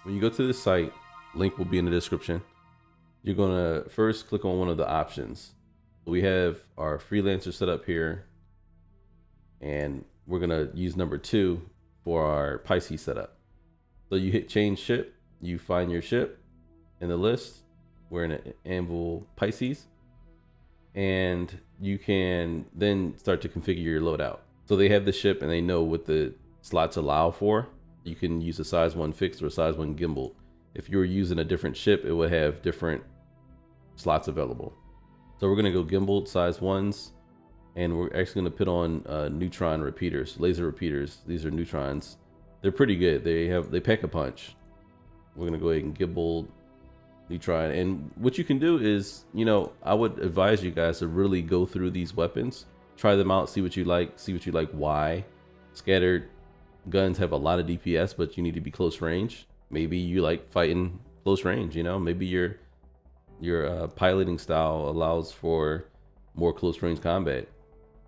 When you go to the site, link will be in the description. You're gonna first click on one of the options. We have our freelancer set up here, and we're gonna use number 2 for our Pisces setup. So you hit change ship, you find your ship in the list. We're in an Anvil Pisces, and you can then start to configure your loadout. So they have the ship and they know what the slots allow for. You can use a size 1 fixed or a size 1 gimbal. If you were using a different ship, it would have different slots available. So we're gonna go gimbal size 1s, and we're actually gonna put on neutron repeaters, laser repeaters. These are neutrons. They're pretty good. They pack a punch. We're gonna go ahead and gimbal neutron. And what you can do is, I would advise you guys to really go through these weapons, try them out, see what you like, why. Scattered guns have a lot of DPS, but you need to be close range. Maybe you like fighting close range, maybe your piloting style allows for more close range combat.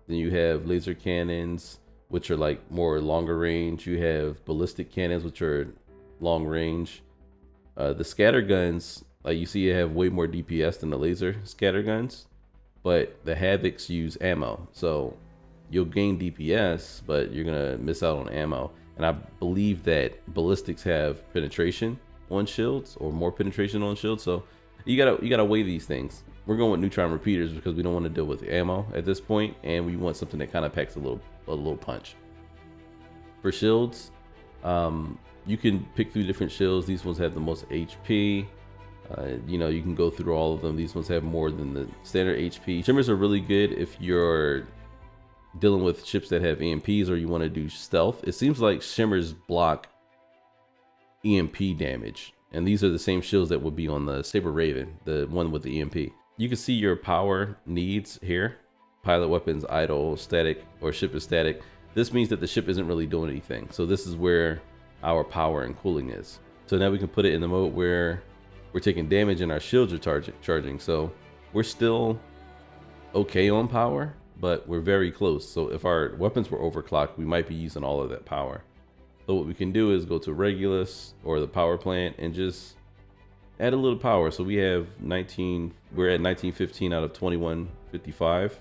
Then you have laser cannons, which are like more longer range. You have ballistic cannons, which are long range. The scatter guns, like you see, have way more DPS than the laser scatter guns, but the Havocs use ammo. So you'll gain DPS, but you're gonna miss out on ammo. And I believe that ballistics have penetration on shields, or more penetration on shields. So you gotta weigh these things. We're going with neutron repeaters because we don't want to deal with ammo at this point, and we want something that kind of packs a little punch. For shields, you can pick through different shields. These ones have the most HP. You can go through all of them. These ones have more than the standard HP. Shimmers are really good if you're dealing with ships that have EMPs or you want to do stealth. It seems like shimmers block EMP damage, and these are the same shields that would be on the Saber Raven, the one with the EMP. You can see your power needs here. Pilot weapons, idle, static, or ship is static. This means that the ship isn't really doing anything. So this is where our power and cooling is. So now we can put it in the mode where we're taking damage and our shields are charging. So we're still okay on power, but we're very close. So if our weapons were overclocked, we might be using all of that power. So what we can do is go to Regulus or the power plant and just add a little power. So we have 19, we're at 1915 out of 2155.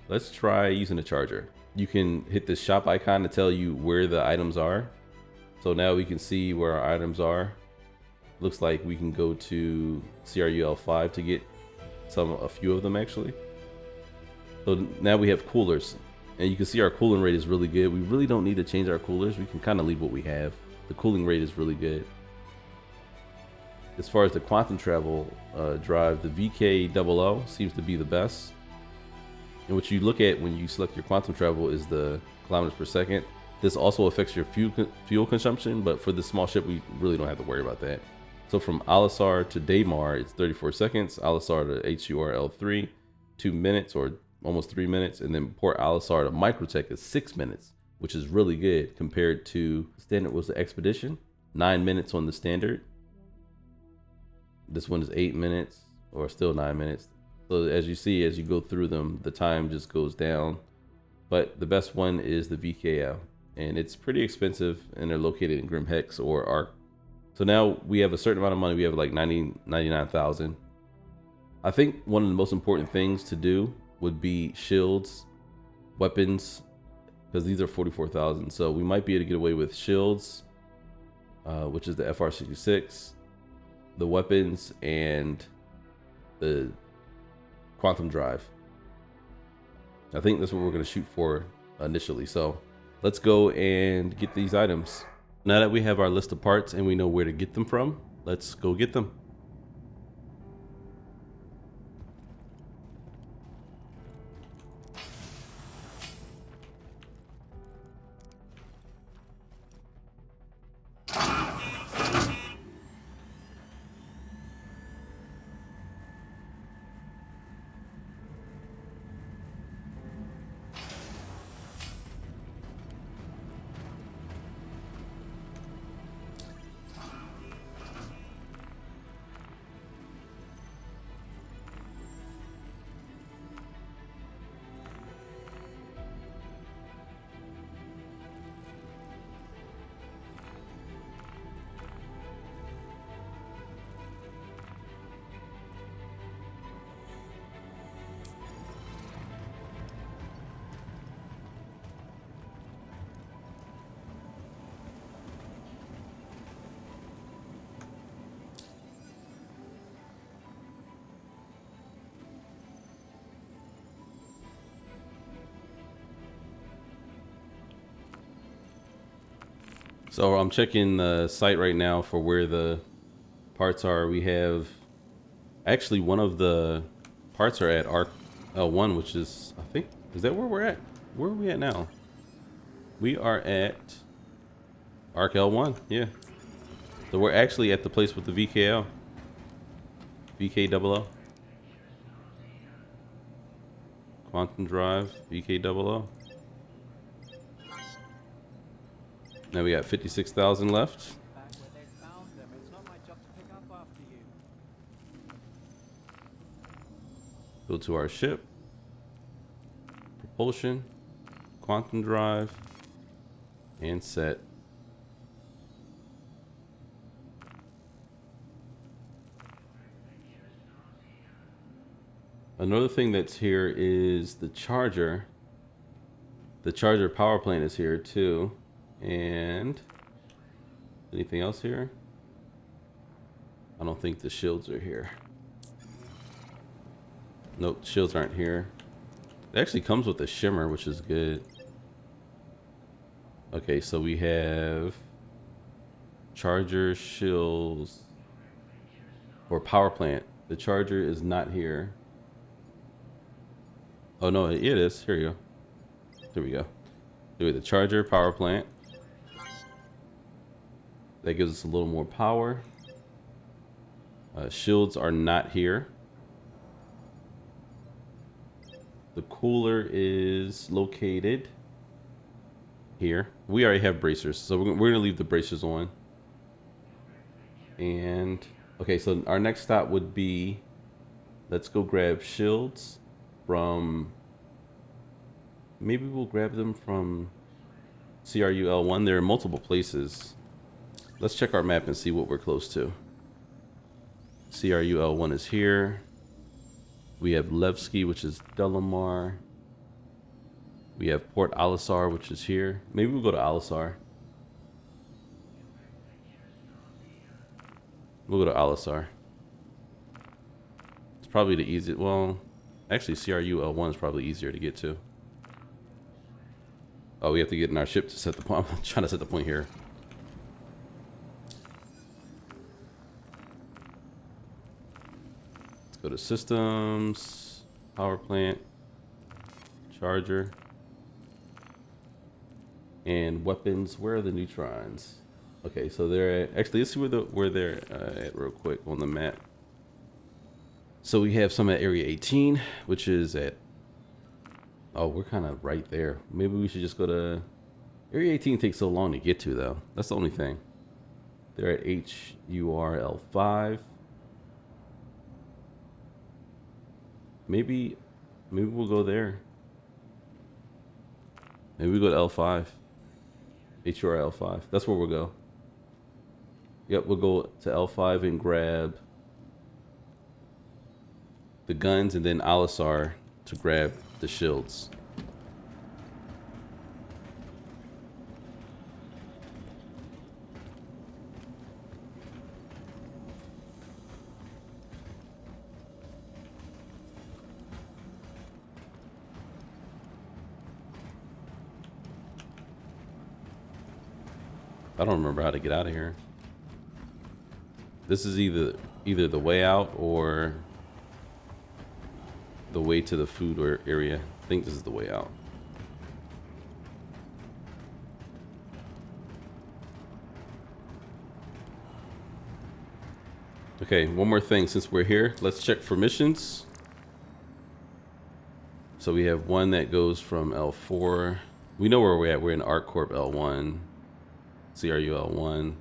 Let's try using a charger. You can hit the shop icon to tell you where the items are. So now we can see where our items are. Looks like we can go to CRUL5 to get a few of them actually. So now we have coolers, and you can see our cooling rate is really good. We really don't need to change our coolers. We can kind of leave what we have. The cooling rate is really good. As far as the quantum travel drive, the VK00 seems to be the best. And what you look at when you select your quantum travel is the kilometers per second. This also affects your fuel consumption, but for this small ship, we really don't have to worry about that. So from Alisar to Daymar, it's 34 seconds. Alisar to HURL3, 2 minutes or almost 3 minutes. And then Port Alisar to Microtech is 6 minutes, which is really good compared to standard was the Expedition, 9 minutes on the standard. This one is 8 minutes or still 9 minutes. So as you see, as you go through them, the time just goes down. But the best one is the VKL, and it's pretty expensive, and they're located in Grim Hex or Arc. So now we have a certain amount of money. We have like 99,000. I think one of the most important things to do would be shields, weapons, because these are 44,000. So we might be able to get away with shields, which is the FR66, the weapons, and the quantum drive. I think that's what we're going to shoot for initially. So let's go and get these items. Now that we have our list of parts and we know where to get them from, let's go get them. So I'm checking the site right now for where the parts are. We have actually one of the parts are at Arc L1, which is, I think, is that where we're at? Where are we at now? We are at Arc L1, yeah. So we're actually at the place with the VKL. VK00. Quantum Drive, VK00. Now we got 56,000 left. Back where they found them. It's not my job to pick up after you. Go to our ship. Propulsion. Quantum Drive. And set. Another thing that's here is the charger. The charger power plant is here too. And anything else here? I don't think the shields are here. Nope, shields aren't here. It actually comes with a shimmer, which is good. Okay, so we have charger, shields, or power plant. The charger is not here. Oh no, it is. Here you go. There we go. Do the charger, power plant. That gives us a little more power. Shields are not here. The cooler is located here. We already have bracers, so we're gonna leave the bracers on. And okay, so our next stop would be, let's go grab shields from, maybe we'll grab them from CRU L1. There are multiple places. Let's check our map and see what we're close to. CRU L1 is here. We have Levski, which is Delamar. We have Port Alisar, which is here. Maybe we'll go to Alisar. We'll go to Alisar. It's probably the easiest. Well, actually, CRU L1 is probably easier to get to. Oh, we have to get in our ship to set the point. I'm trying to set the point here. Let's go to systems, power plant, charger, and weapons. Where are the neutrons? Okay, so they're at, actually, let's see where they're at real quick on the map. So we have some at Area 18, which is at, oh, we're kind of right there. Maybe we should just go to, Area 18 takes so long to get to though. That's the only thing. They're at HURL5. Maybe we'll go there. Maybe we go to L5. HURL5. That's where we'll go. Yep, we'll go to L5 and grab the guns, and then Alisar to grab the shields. I don't remember how to get out of here. This is either the way out or the way to the food or area. I think this is the way out. Okay, one more thing since we're here. Let's check for missions. So we have one that goes from L4. We know where we're at. We're in ArcCorp L1, CRU L1,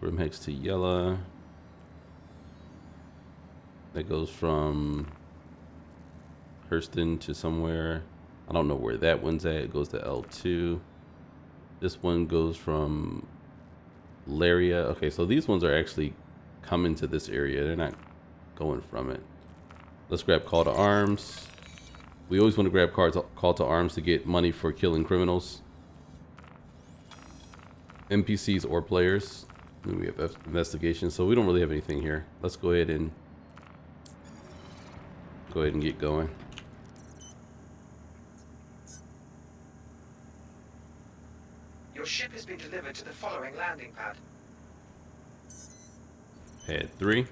Grimhex to Yella. That goes from Hurston to somewhere. I don't know where that one's at. It goes to L2. This one goes from Laria. Okay, so these ones are actually coming to this area. They're not going from it. Let's grab Call to Arms. We always want to grab Call to Arms to get money for killing criminals, NPCs or players. And we have investigation, so we don't really have anything here. Let's go ahead and get going. Your ship has been delivered. delivered to the following landing pad. Pad 3.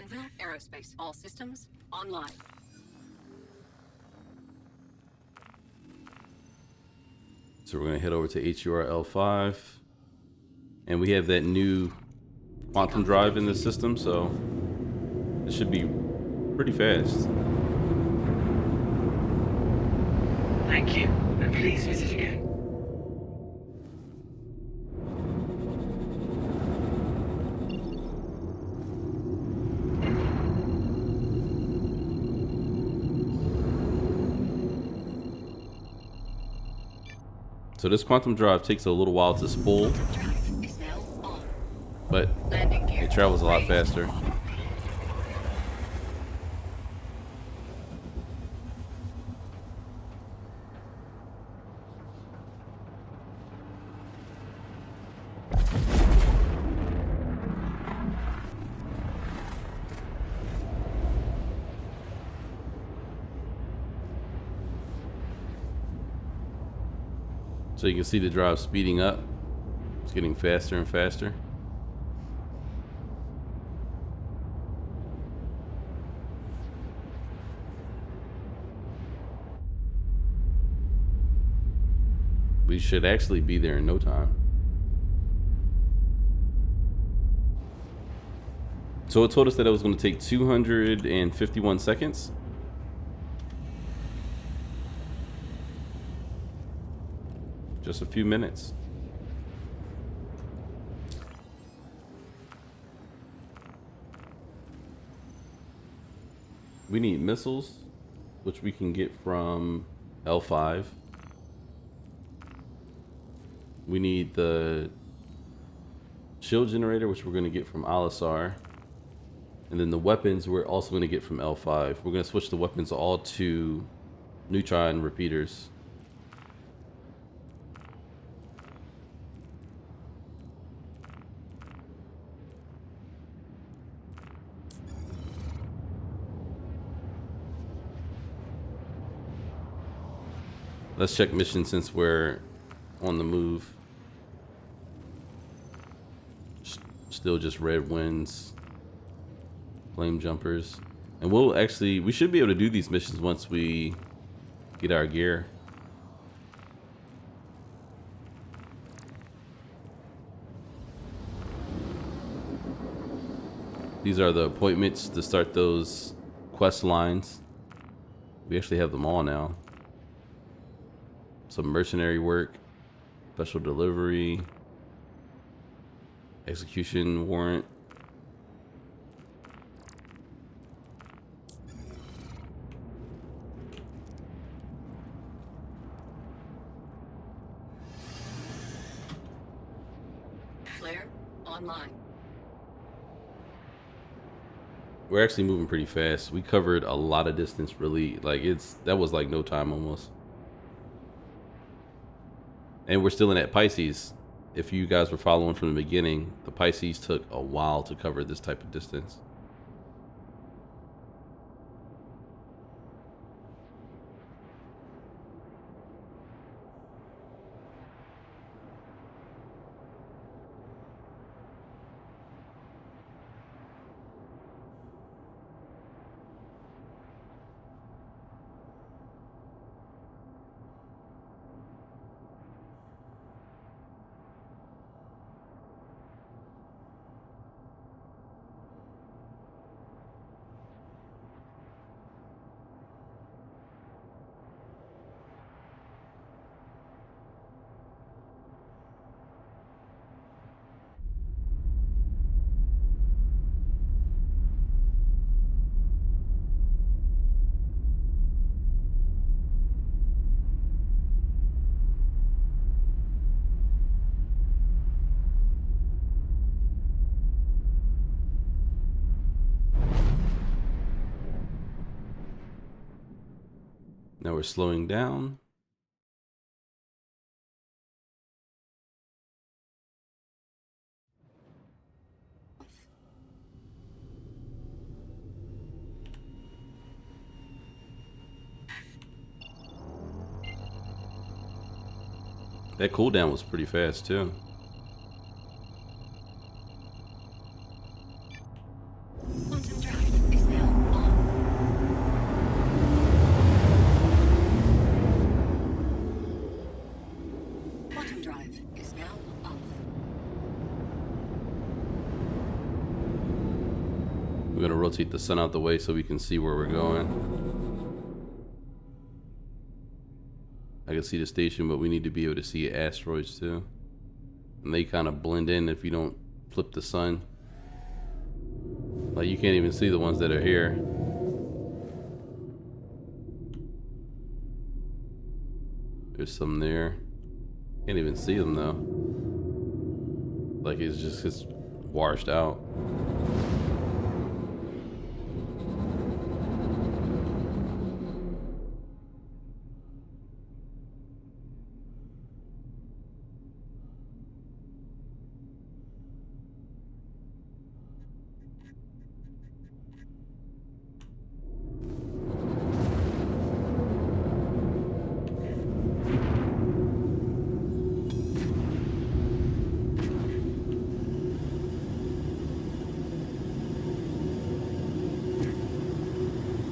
Anvil Aerospace. All systems online. So we're going to head over to HURL5. And we have that new quantum drive in the system, so it should be pretty fast. Thank you, and please visit again. So this quantum drive takes a little while to spool, Is now on. but Landing gear. it travels a lot faster. So you can see the drive speeding up. It's getting faster and faster. We should actually be there in no time. So it told us that it was going to take 251 seconds. Just a few minutes. We need missiles, which we can get from L5. We need the shield generator, which we're going to get from Alisar. And then the weapons we're also going to get from L5. We're going to switch the weapons all to neutron repeaters. Let's check mission since we're on the move. Still just red winds, flame jumpers. And we should be able to do these missions once we get our gear. These are the appointments to start those quest lines. We actually have them all now. Some mercenary work, special delivery, execution warrant. Flare online. We're actually moving pretty fast. We covered a lot of distance, really. Like that was like no time almost. And we're still in that Pisces. If you guys were following from the beginning, the Pisces took a while to cover this type of distance. Now we're slowing down. That cooldown was pretty fast too. Quantum drive is now on. Quantum drive is now off. We're gonna rotate the sun out the way so we can see where we're going. I can see the station, but we need to be able to see asteroids too. And they kind of blend in if you don't flip the sun. Like you can't even see the ones that are here. There's some there. Can't even see them though. Like it's washed out.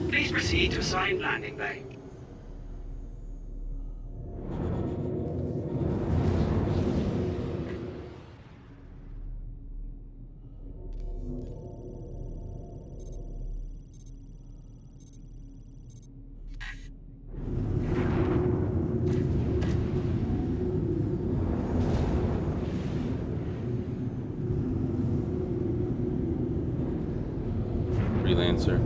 Please proceed to assigned landing bay. Freelancer.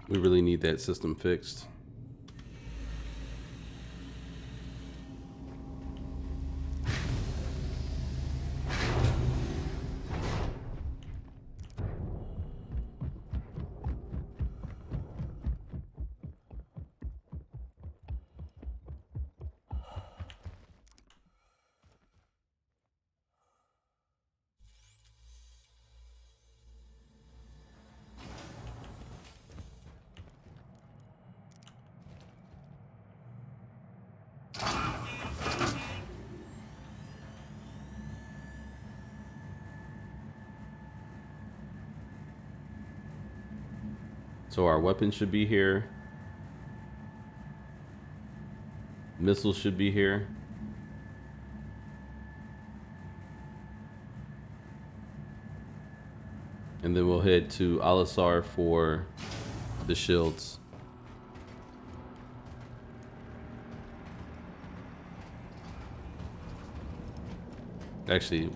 We really need that system fixed. So our weapons should be here. Missiles should be here. And then we'll head to Alisar for the shields. Actually,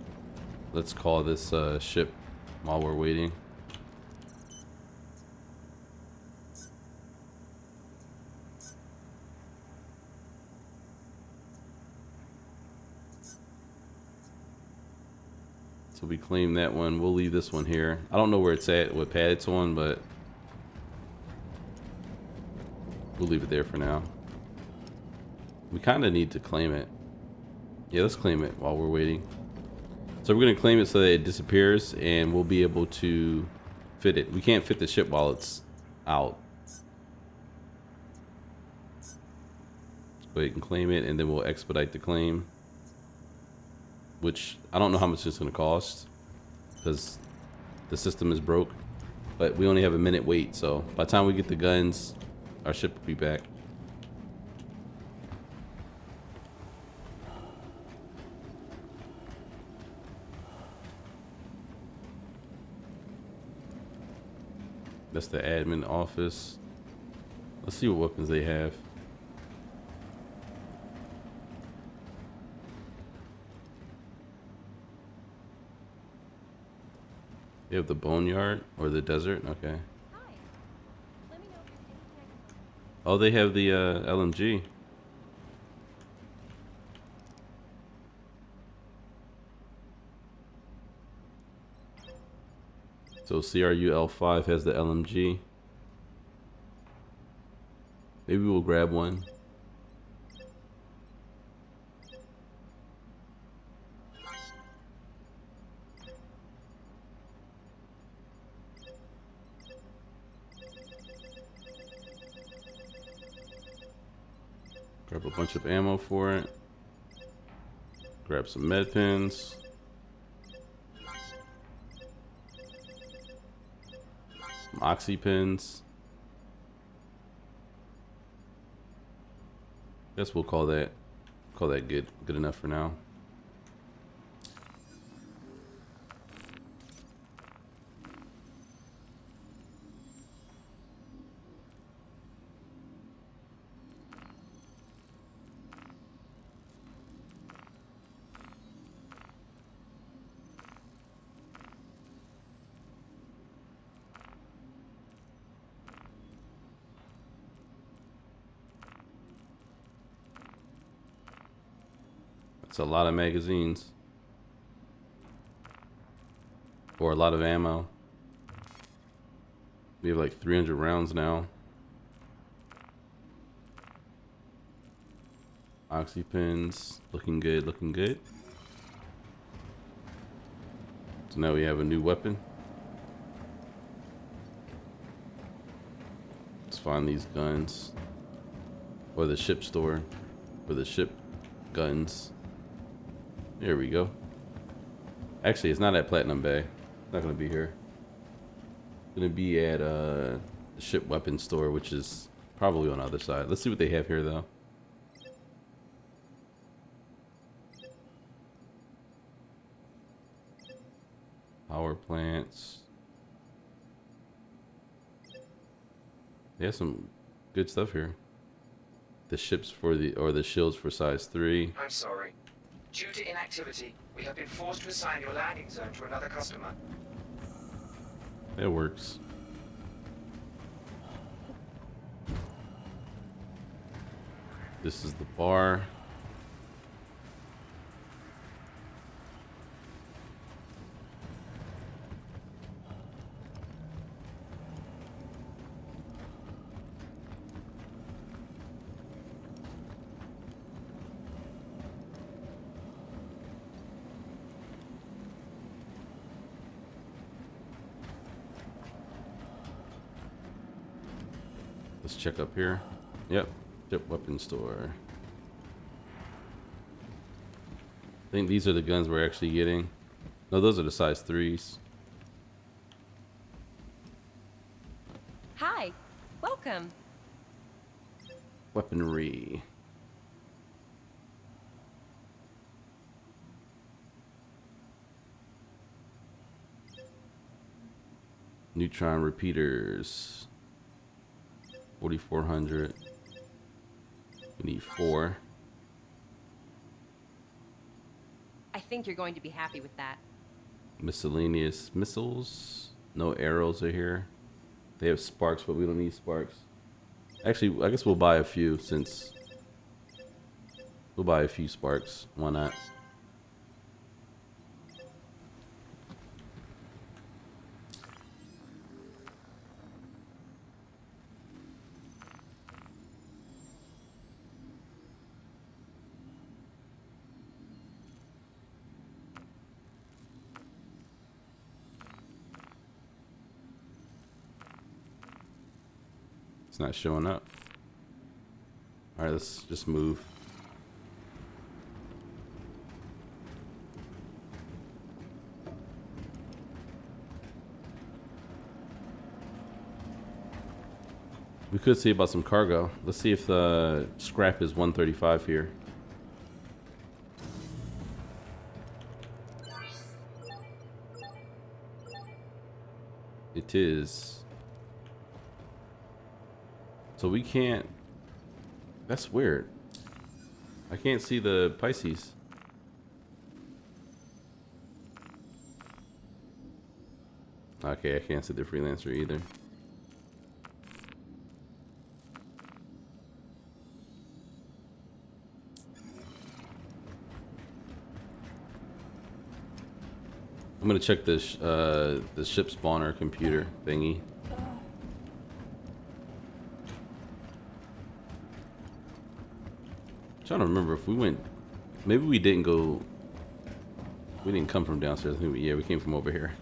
let's call this ship while we're waiting. So we claim that one. We'll leave this one here. I don't know where it's at, what pad it's on, but we'll leave it there for now. We kind of need to claim it. Yeah, let's claim it while we're waiting. So we're going to claim it so that it disappears and we'll be able to fit it. We can't fit the ship while it's out. Go ahead and claim it and then we'll expedite the claim. Which I don't know how much it's going to cost because the system is broke, but we only have a minute wait. So by the time we get the guns, our ship will be back. That's the admin office. Let's see what weapons they have. They have the boneyard or the desert. Okay. Oh, they have the LMG. So CRU L5 has the LMG. Maybe we'll grab one. Grab a bunch of ammo for it. Grab some med pins. Some oxy pins. Guess we'll call that good enough for now. It's a lot of magazines. Or a lot of ammo. We have like 300 rounds now. Oxy pins. Looking good, looking good. So now we have a new weapon. Let's find these guns. Or the ship store. Or the ship guns. There we go. Actually, it's not at Platinum Bay. It's not going to be here. It's going to be at the ship weapons store, which is probably on the other side. Let's see what they have here, though. Power plants. They have some good stuff here. The ships for the shields for size 3. I'm sorry. Due to inactivity, we have been forced to assign your landing zone to another customer. That works. This is the bar. Let's check up here. Yep, ship weapon store. I think these are the guns we're actually getting. No, those are the size 3s. Hi, welcome. Weaponry. Neutron repeaters. 4,400. We need 4. I think you're going to be happy with that. Miscellaneous missiles. No arrows are here. They have sparks, but we don't need sparks. Actually, I guess we'll buy a few since we'll buy a few sparks. Why not? It's not showing up. All right, let's just move. We could see about some cargo. Let's see if the scrap is 135 here. It is. So we can't. That's weird. I can't see the Pisces. Okay, I can't see the freelancer either. I'm gonna check this the ship spawner computer thingy. Trying to remember if we went. Maybe we didn't go. We didn't come from downstairs. I think yeah, we came from over here.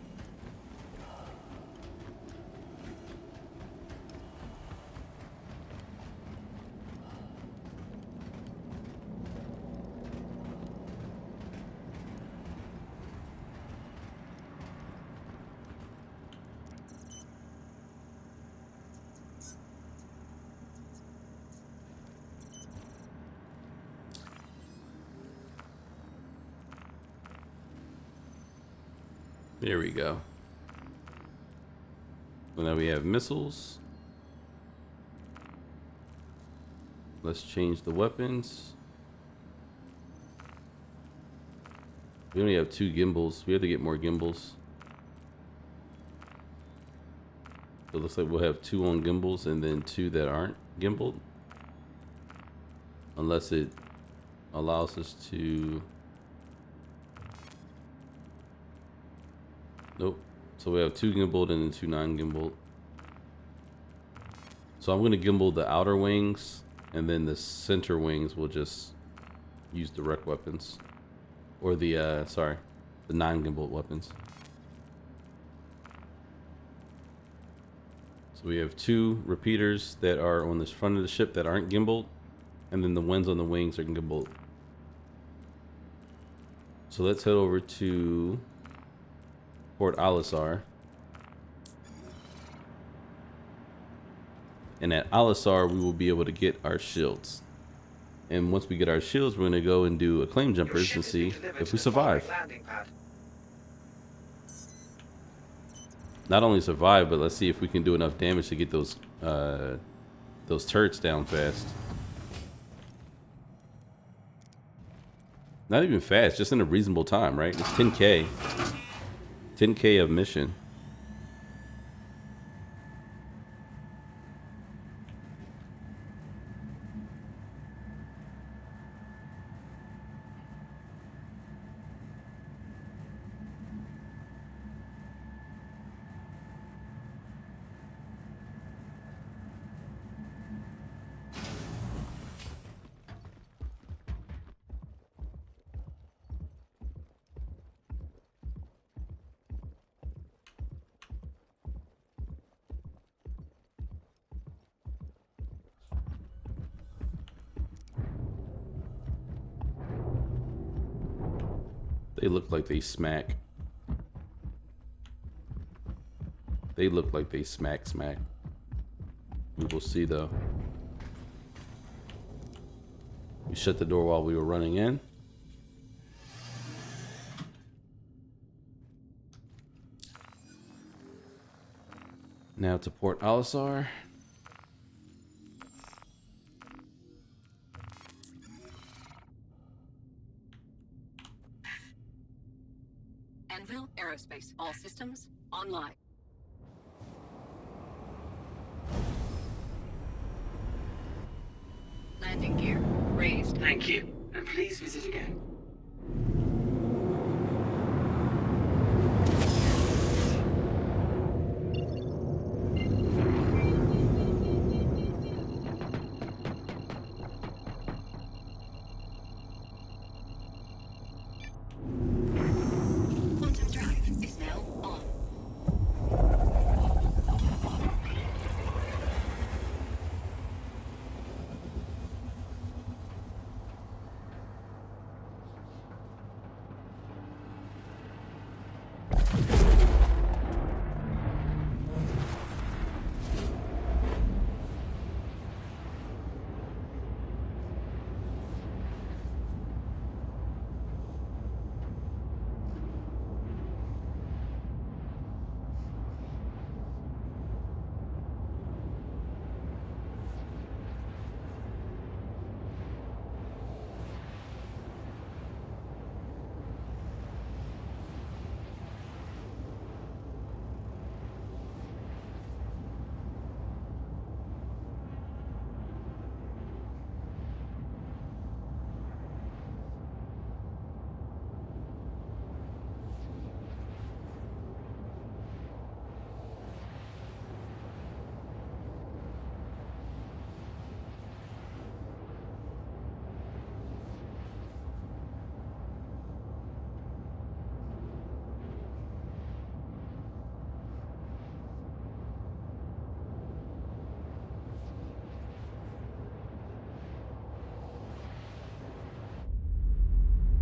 There we go. So now we have missiles. Let's change the weapons. We only have 2 gimbals. We have to get more gimbals. So it looks like we'll have 2 on gimbals and then 2 that aren't gimbaled. Unless it allows us to... Nope. So we have 2 gimbaled and then 2 non-gimbaled. So I'm going to gimbal the outer wings, and then the center wings will just use direct weapons. Or the, the non-gimbaled weapons. So we have 2 repeaters that are on the front of the ship that aren't gimbaled, and then the ones on the wings are gimbaled. So let's head over to Port Alisar. And at Alisar, we will be able to get our shields. And once we get our shields, we're going to go and do acclaim jumpers and see if we survive. Not only survive, but let's see if we can do enough damage to get those turrets down fast. Not even fast, just in a reasonable time, right? It's 10K. 10K of mission. They look like they smack. They look like they smack. We will see though. We shut the door while we were running in. Now to Port Alisar. Anvil Aerospace. All systems online. Landing gear raised. Thank you, and please visit again. Quantum drive is now on.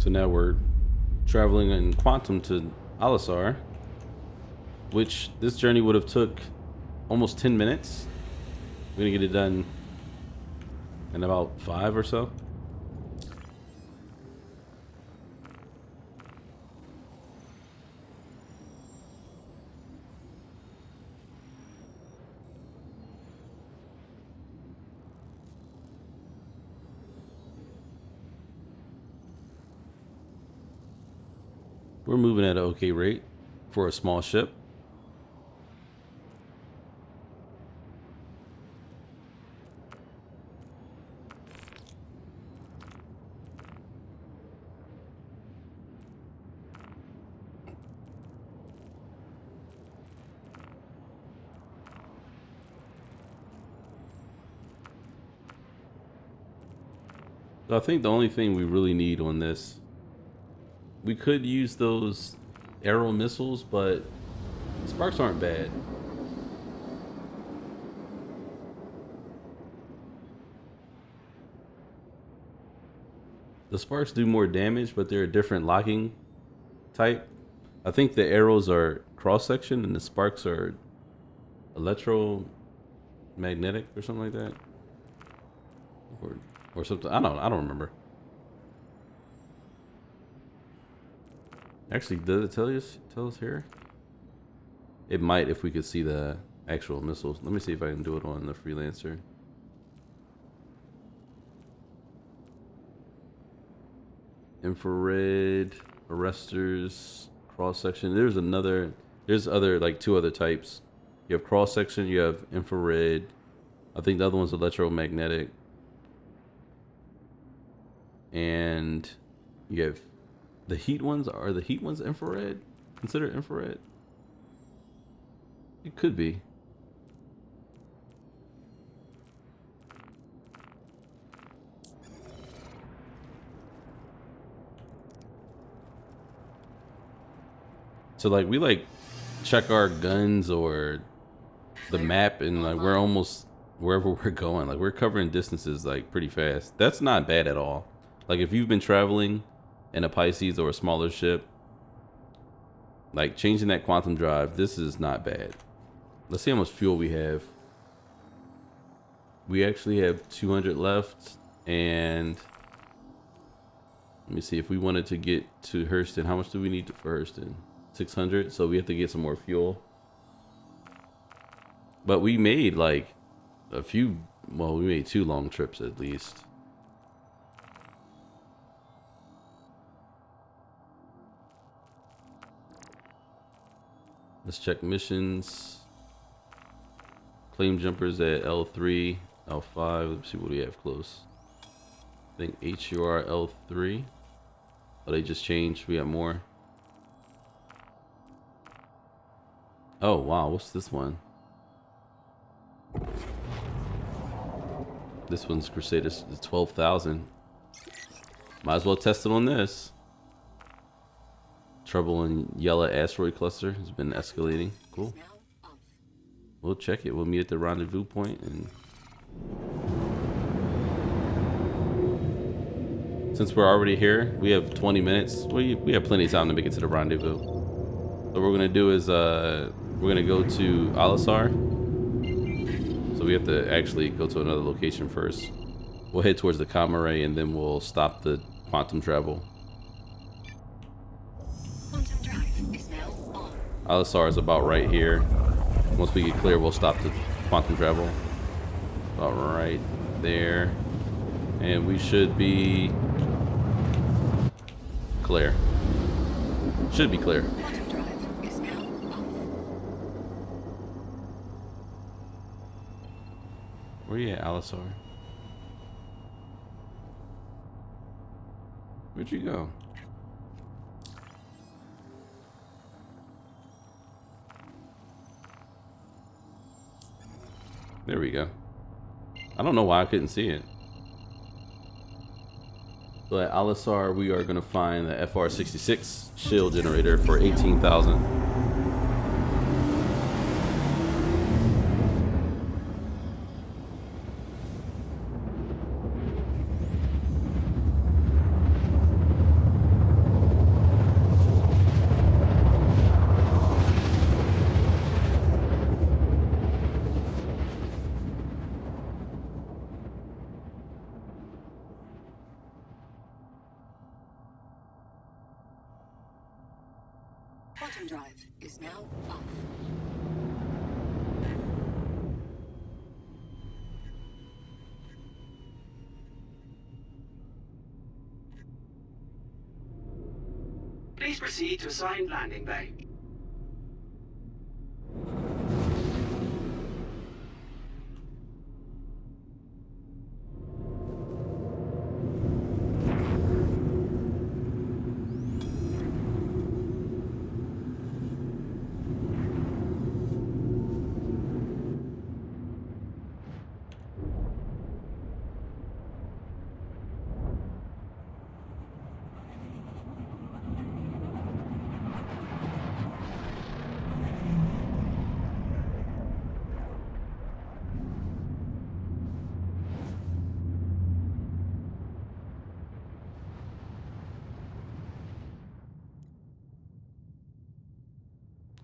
So now we're traveling in Quantum to Alisar, which this journey would have took almost 10 minutes. We're gonna get it done in about 5 or so. We're moving at an okay rate for a small ship. So I think the only thing we really need on this, we could use those arrow missiles, but sparks aren't bad. The sparks do more damage, but they're a different locking type. I think the arrows are cross section and the sparks are electromagnetic or something like that. Or something. I don't remember. Actually, does it tell us here? It might if we could see the actual missiles. Let me see if I can do it on the Freelancer. Infrared, arresters, cross section. There's other like 2 other types. You have cross section, you have infrared. I think the other one's electromagnetic. And you have the heat ones. Are the heat ones infrared? Considered infrared? It could be. So like we like check our guns or the map and like we're almost wherever we're going. Like we're covering distances like pretty fast. That's not bad at all. Like if you've been traveling in a Pisces or a smaller ship, like changing that quantum drive, this is not bad. Let's see how much fuel we have. We actually have 200 left, and let me see if we wanted to get to Hurston. How much do we need for Hurston? 600. So we have to get some more fuel. But we made like a few. Well, we made 2 long trips at least. Let's check missions. Claim jumpers at L3, L5. Let's see what we have close. I think HUR L3. Oh, they just changed. We got more. Oh, wow. What's this one? This one's Crusaders. 12,000. Might as well test it on this. Trouble in Yellow Asteroid Cluster has been escalating. Cool. We'll check it. We'll meet at the rendezvous point, and since we're already here, we have 20 minutes. We have plenty of time to make it to the rendezvous. So what we're gonna do is we're gonna go to Alisar. So we have to actually go to another location first. We'll head towards the Gamma Ray, and then we'll stop the quantum travel. Quantum drive is now on. Alisar is about right here. Once we get clear, we'll stop the quantum travel. About right there. And we should be clear. Should be clear. Quantum drive is now on. Where you at, Alisar? Where'd you go? There we go. I don't know why I couldn't see it. So at Alisar, we are going to find the FR66 shield generator for 18,000. Quantum drive is now off. Please proceed to assigned landing bay.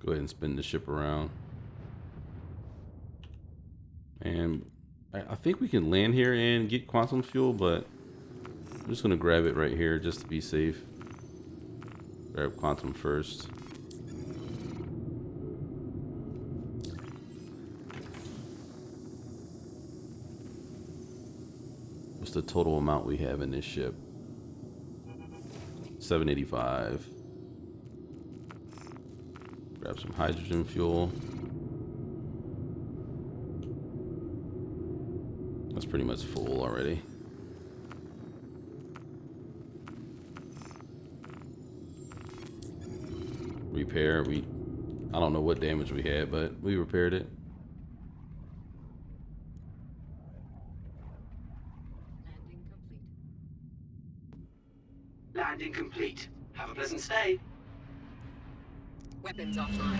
Go ahead and spin the ship around. And I think we can land here and get quantum fuel, but I'm just gonna grab it right here just to be safe. Grab quantum first. What's the total amount we have in this ship? 785. Grab some hydrogen fuel. That's pretty much full already. Repair. I don't know what damage we had, but we repaired it. Landing complete. Have a pleasant stay. Weapons offline.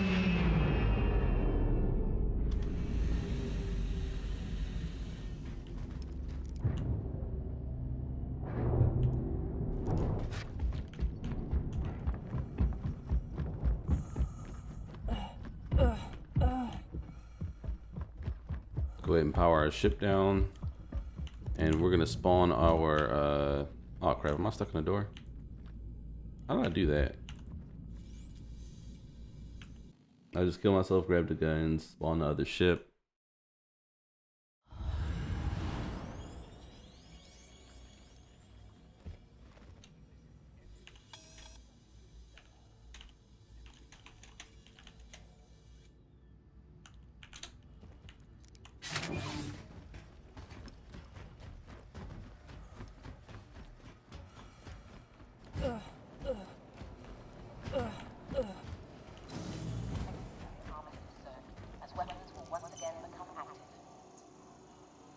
Go ahead and power our ship down. And we're gonna spawn our oh crap, am I stuck in the door? How did I do that? I just killed myself, grabbed the guns, spawned the other ship.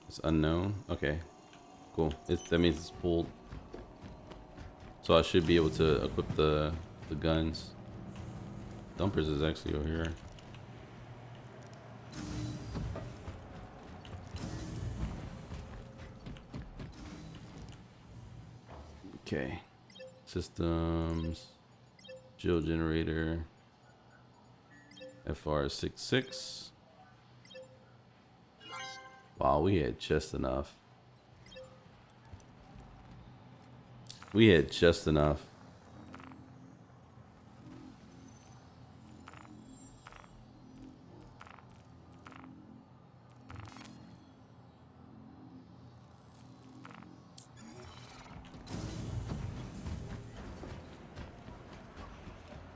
It's unknown. Okay, cool. That means it's pulled. So I should be able to equip the guns. Dumpers is actually over here. Okay. Systems. Geo generator. FR66. Wow, we had just enough. We had just enough.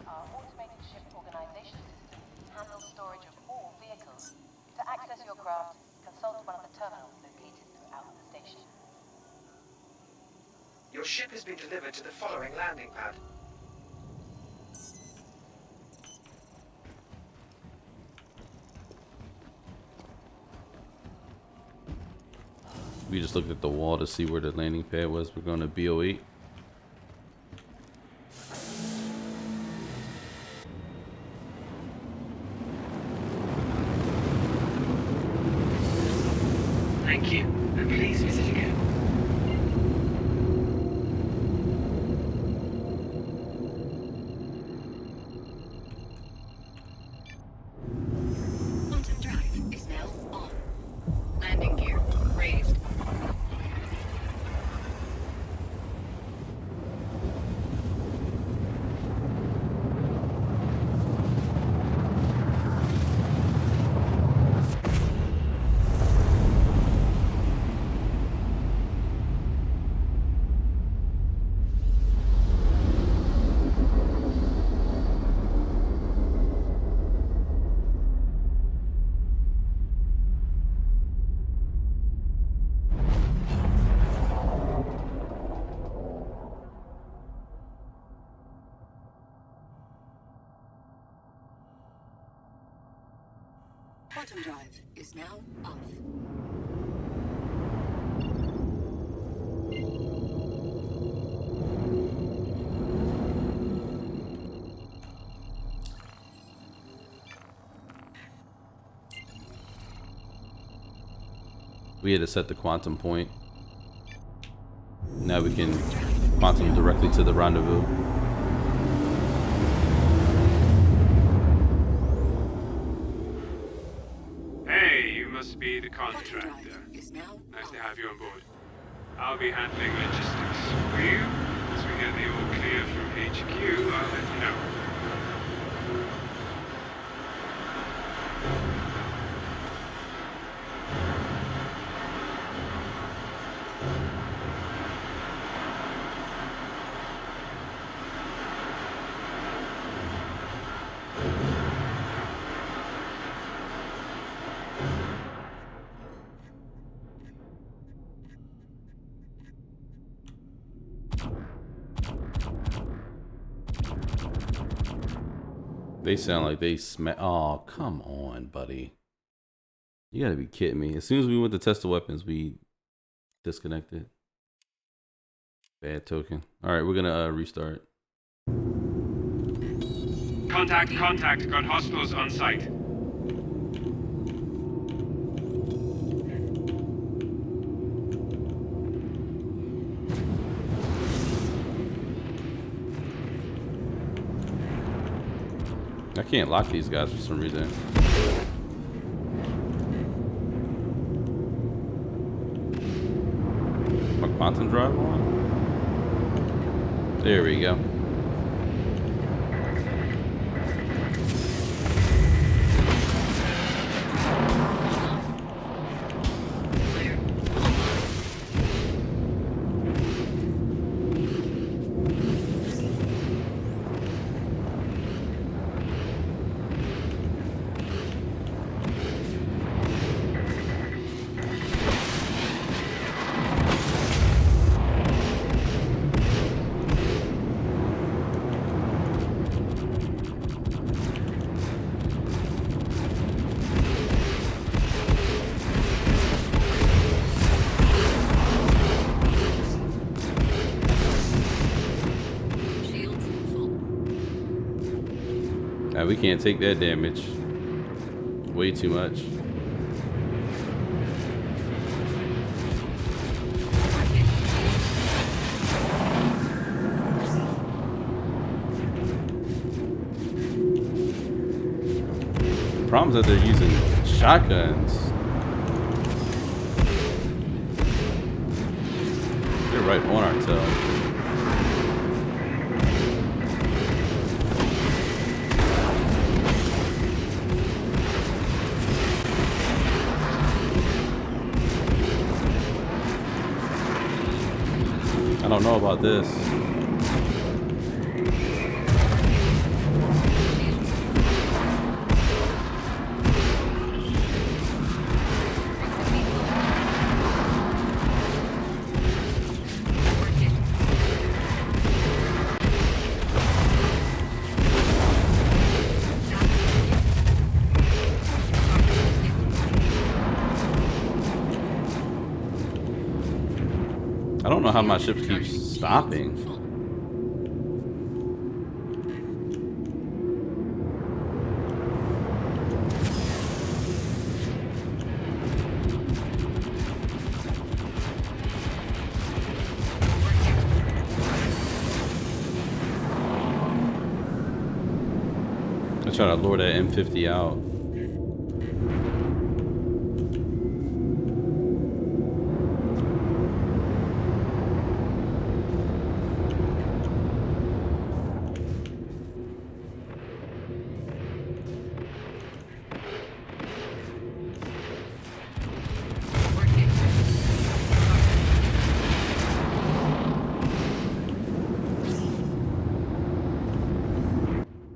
Our automated ship organization system handles storage of all vehicles. To access your craft, consult one of the terminals located throughout the station. Your ship has been delivered to the following landing pad. We just looked at the wall to see where the landing pad was. We're going to BO8. Thank you, and please visit again. Quantum drive is now on. Landing gear raised. Quantum drive is now off. We had to set the quantum point. Now we can quantum directly to the rendezvous. Hey, you must be the Quantum contractor. drive is now Nice to off. have you on board. I'll be handling logistics for you. Once we get the all clear from HQ, I'll let you know. They sound like they smack. Oh, come on, buddy. You gotta be kidding me. As soon as we went to test the weapons, we disconnected. Bad token. All right, we're gonna restart. Contact, contact. Got hostiles on site. I can't lock these guys for some reason. My quantum drive on? There we go. Clear. Shields full. Now we can't take that damage. Way too much. The problem is that they're using shotguns. They're right on our tail. I don't know about this. I don't know how my ship keeps stopping. I try to lure that M50 out.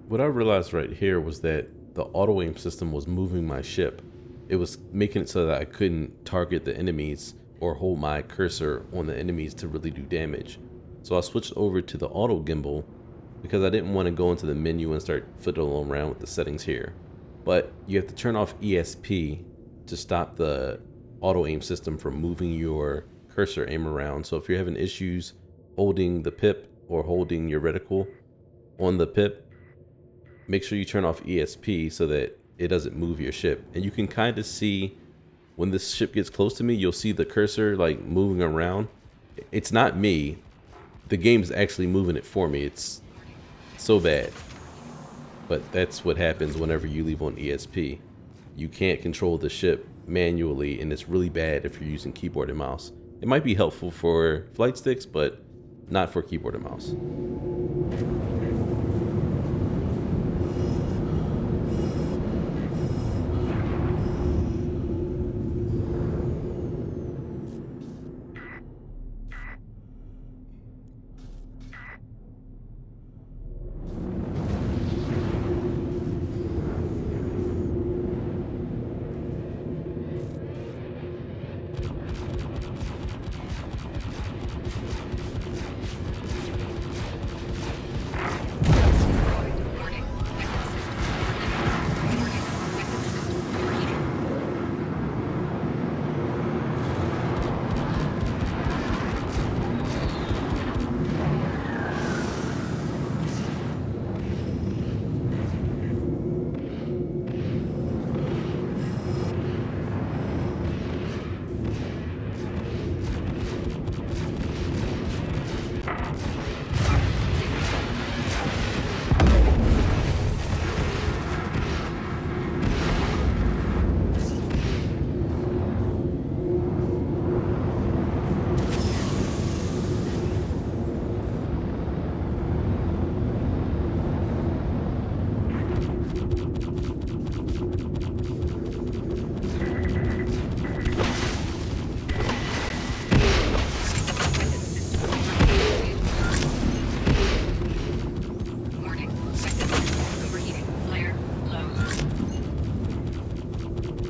What I realized right here was that the auto aim system was moving my ship. It was making it so that I couldn't target the enemies or hold my cursor on the enemies to really do damage. So I switched over to the auto gimbal because I didn't want to go into the menu and start fiddling around with the settings here. but you have to turn off ESP to stop the auto aim system from moving your cursor aim around. So if you're having issues holding the pip or holding your reticle on the pip, make sure you turn off ESP so that it doesn't move your ship. And you can kind of see when this ship gets close to me, you'll see the cursor like moving around. It's not me. The game's actually moving it for me. It's so bad. But that's what happens whenever you leave on ESP. You can't control the ship manually, and it's really bad if you're using keyboard and mouse. It might be helpful for flight sticks, but not for keyboard and mouse.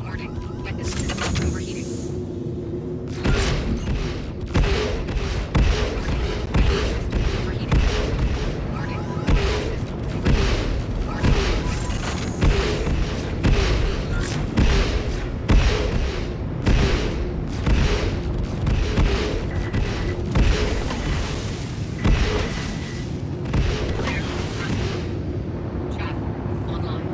Warning. Weapon system. Warning. Weapon system overheating. Warning. Weapon system overheating. Flare low. Warning. Weapon system overheating. Chaff online.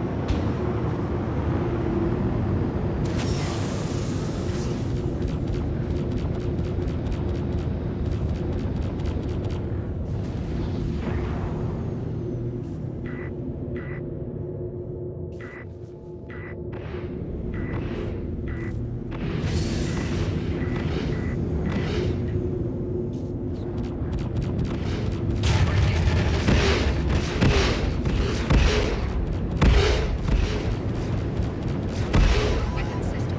Weapon system overheating. Weapon system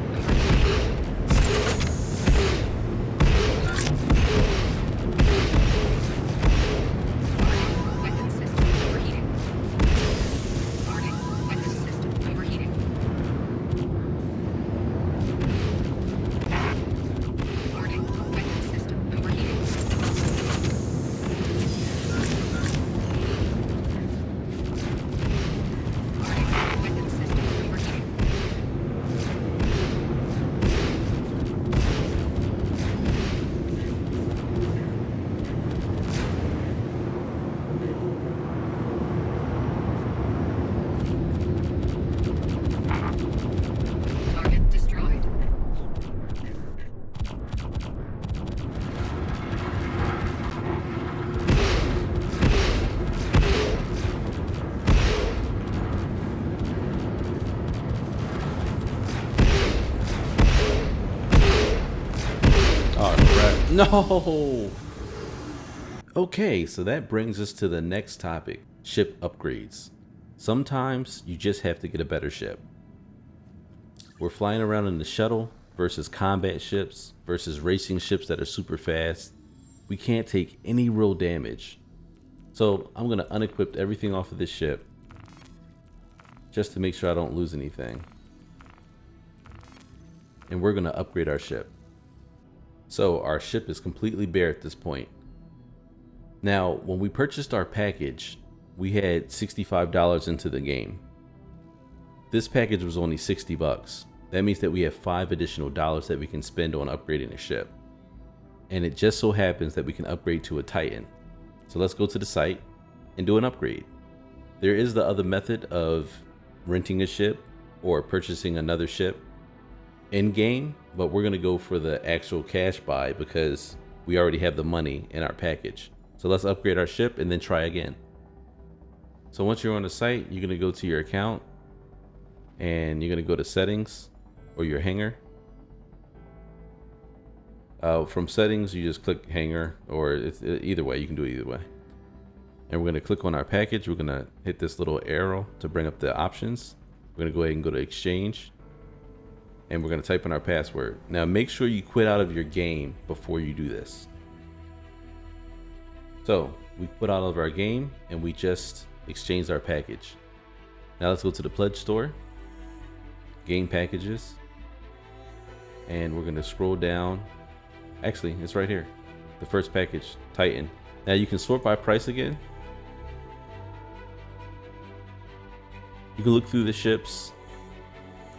overheating. Warning. Weapon system overheating. Warning. Weapon system overheating. Warning. Weapon system overheating. Target destroyed. Oh crap. No! Okay, so that brings us to the next topic, ship upgrades. Sometimes you just have to get a better ship. We're flying around in the shuttle versus combat ships versus racing ships that are super fast. We can't take any real damage. So I'm gonna unequip everything off of this ship just to make sure I don't lose anything. And we're gonna upgrade our ship. So our ship is completely bare at this point. Now, when we purchased our package, we had $65 into the game. This package was only 60 bucks. That means that we have $5 additional that we can spend on upgrading a ship. And it just so happens that we can upgrade to a Titan. So let's go to the site and do an upgrade. There is the other method of renting a ship or purchasing another ship in game, but we're going to go for the actual cash buy because we already have the money in our package. So let's upgrade our ship and then try again. So once you're on the site, you're going to go to your account and you're going to go to settings or your hangar. From settings, you just click hangar, or either way, you can do it either way. And we're going to click on our package. We're going to hit this little arrow to bring up the options. We're going to go ahead and go to exchange. And we're going to type in our password. Now make sure you quit out of your game before you do this. So we quit out of our game and we just exchanged our package. Now let's go to the pledge store, game packages, and we're going to scroll down. Actually, it's right here. The first package, Titan. Now you can sort by price again. You can look through the ships.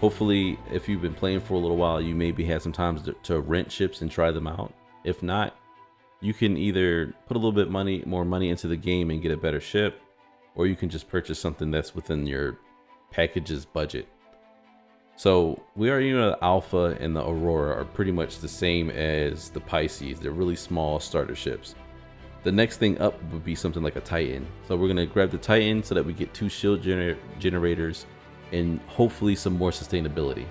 Hopefully, if you've been playing for a little while, you maybe had some time to rent ships and try them out. If not, you can either put a little bit more money into the game and get a better ship, or you can just purchase something that's within your package's budget. So we already know the Alpha and the Aurora are pretty much the same as the Pisces. They're really small starter ships. The next thing up would be something like a Titan. So we're going to grab the Titan so that we get 2 shield generators and hopefully some more sustainability.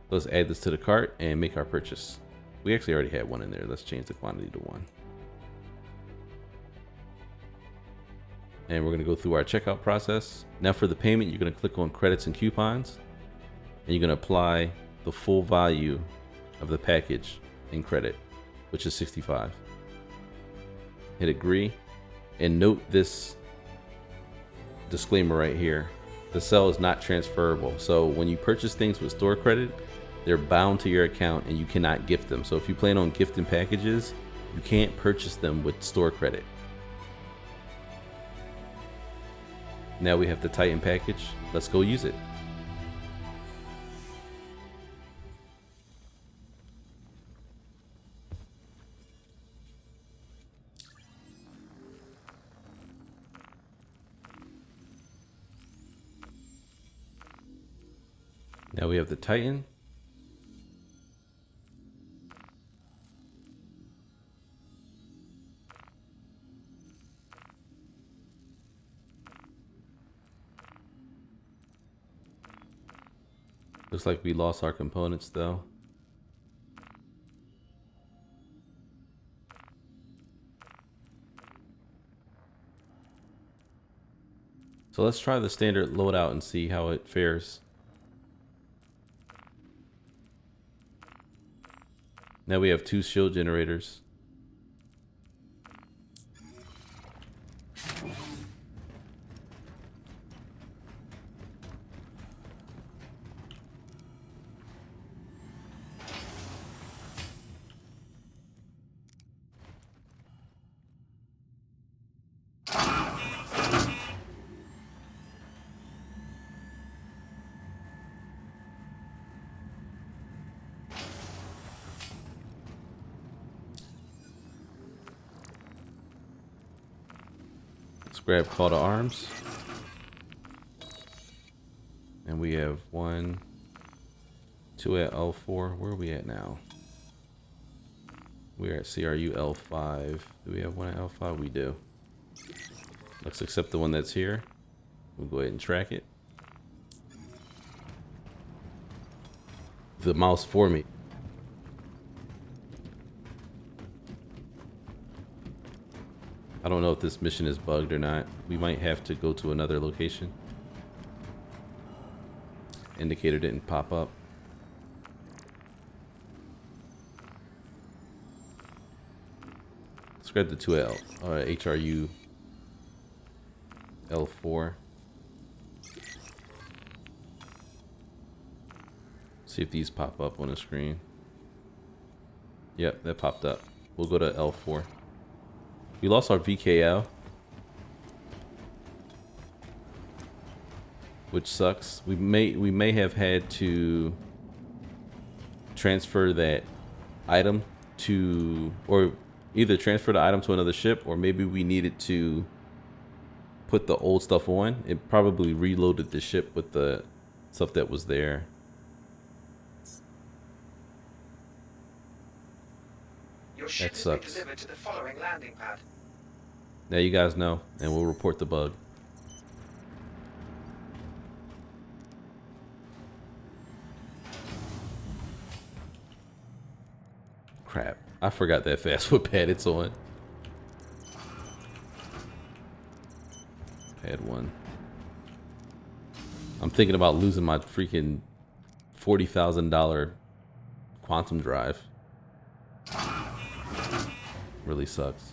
Let's add this to the cart and make our purchase. We actually already had one in there. Let's change the quantity to 1. And we're going to go through our checkout process. Now for the payment, you're going to click on credits and coupons, and you're going to apply the full value of the package in credit, which is 65. Hit agree, and note this disclaimer right here. The sale is not transferable. So when you purchase things with store credit, they're bound to your account and you cannot gift them. So if you plan on gifting packages, you can't purchase them with store credit. Now we have the Titan package. Let's go use it. Now we have the Titan. Looks like we lost our components though. So let's try the standard loadout and see how it fares. Now we have 2 shield generators. Let's grab call to arms. And we have 1, 2 at L4. Where are we at now? We're at CRU L5. Do we have 1 at L5? We do. Let's accept the one that's here. We'll go ahead and track it. The mouse for me. I don't know if this mission is bugged or not. We might have to go to another location. Indicator didn't pop up. Let's grab the 2L, HRU L4. See if these pop up on the screen. Yep, that popped up. We'll go to L4. We lost our VKL. which sucks. We may have had to transfer that item to, or either transfer the item to another ship, or maybe we needed to put the old stuff on. It probably reloaded the ship with the stuff that was there. Your ship That has been sucks. delivered to the following landing pad. Now you guys know, and we'll report the bug. Crap, I forgot that fast foot pad it's on. Pad 1. I'm thinking about losing my freaking $40,000 quantum drive. Really sucks.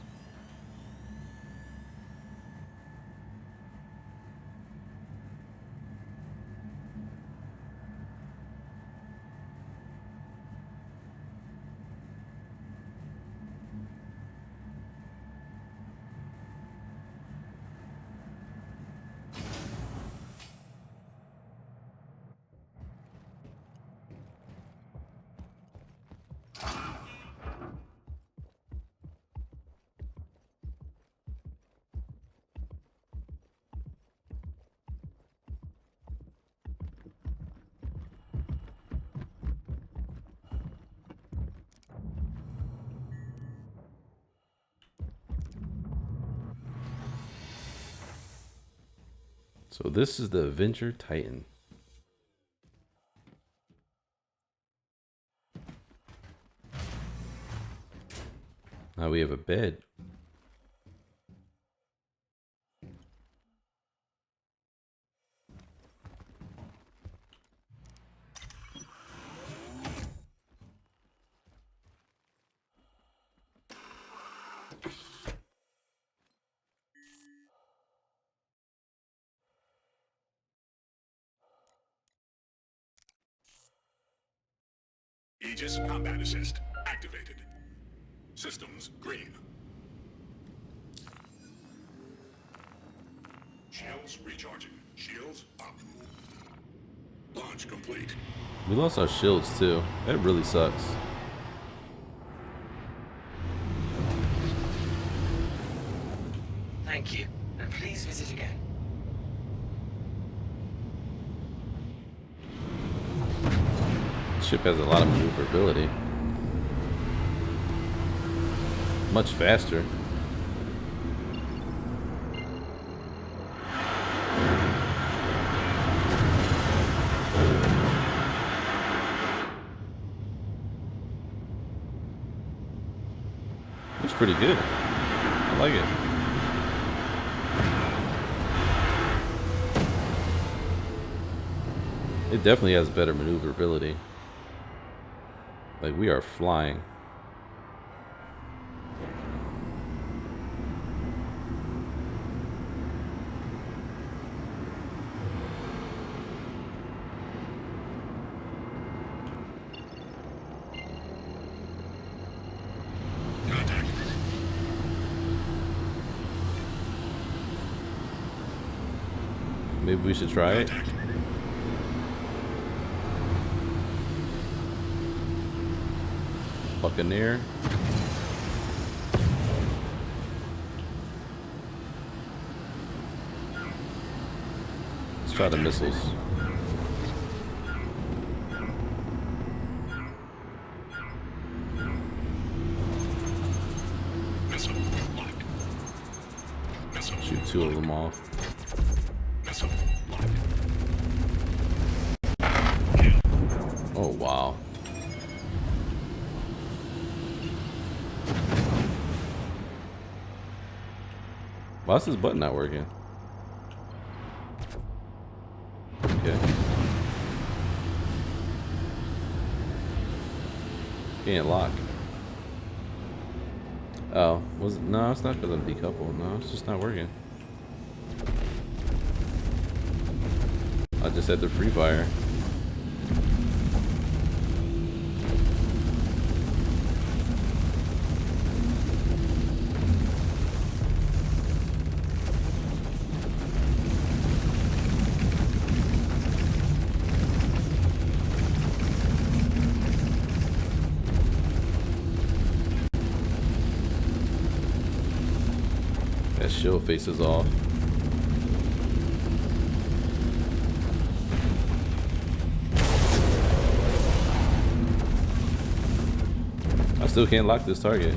So this is the Avenger Titan. Now we have a bed. Aegis Combat Assist activated. Systems green. Shields recharging. Shields up. Launch complete. We lost our shields too. That really sucks. Thank you, and please visit again. The ship has a lot of maneuverability. Much faster. It's pretty good. I like it. It definitely has better maneuverability. Like, we are flying. Contact. Maybe we should try it. Contact. Buccaneer. Let's try the missiles. Missile lock. Missile Shoot two of them off. Missile lock. Oh, wow. Why is this button not working? Okay. Can't lock. Oh, was it? No, it's not because I'm decoupled. No, it's just not working. I just had the free fire. That shield faces off. I still can't lock this target.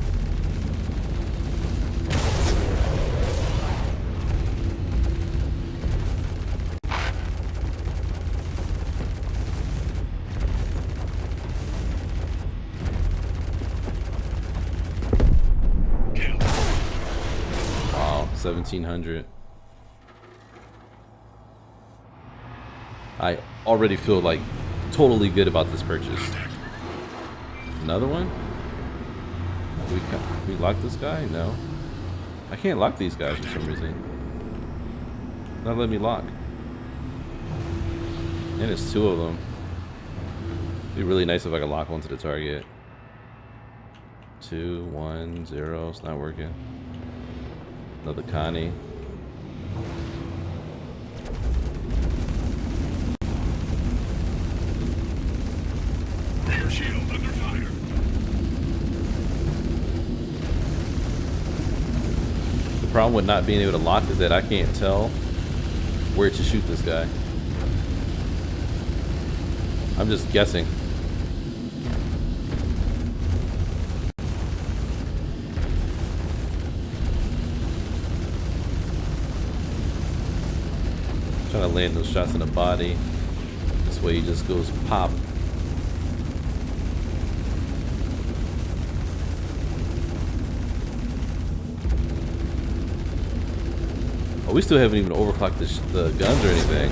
Kill. Wow, 1700. I already feel like totally good about this purchase. Another one? We lock this guy? No. I can't lock these guys for some reason. Not let me lock. And it's two of them. It'd be really nice if I could lock one to the target. 2, 1, 0. It's not working. Another Connie. Rear shield under fire. The problem with not being able to lock is that I can't tell where to shoot this guy. I'm just guessing. Trying to land those shots in the body. This way he just goes pop. Oh, we still haven't even overclocked the guns or anything.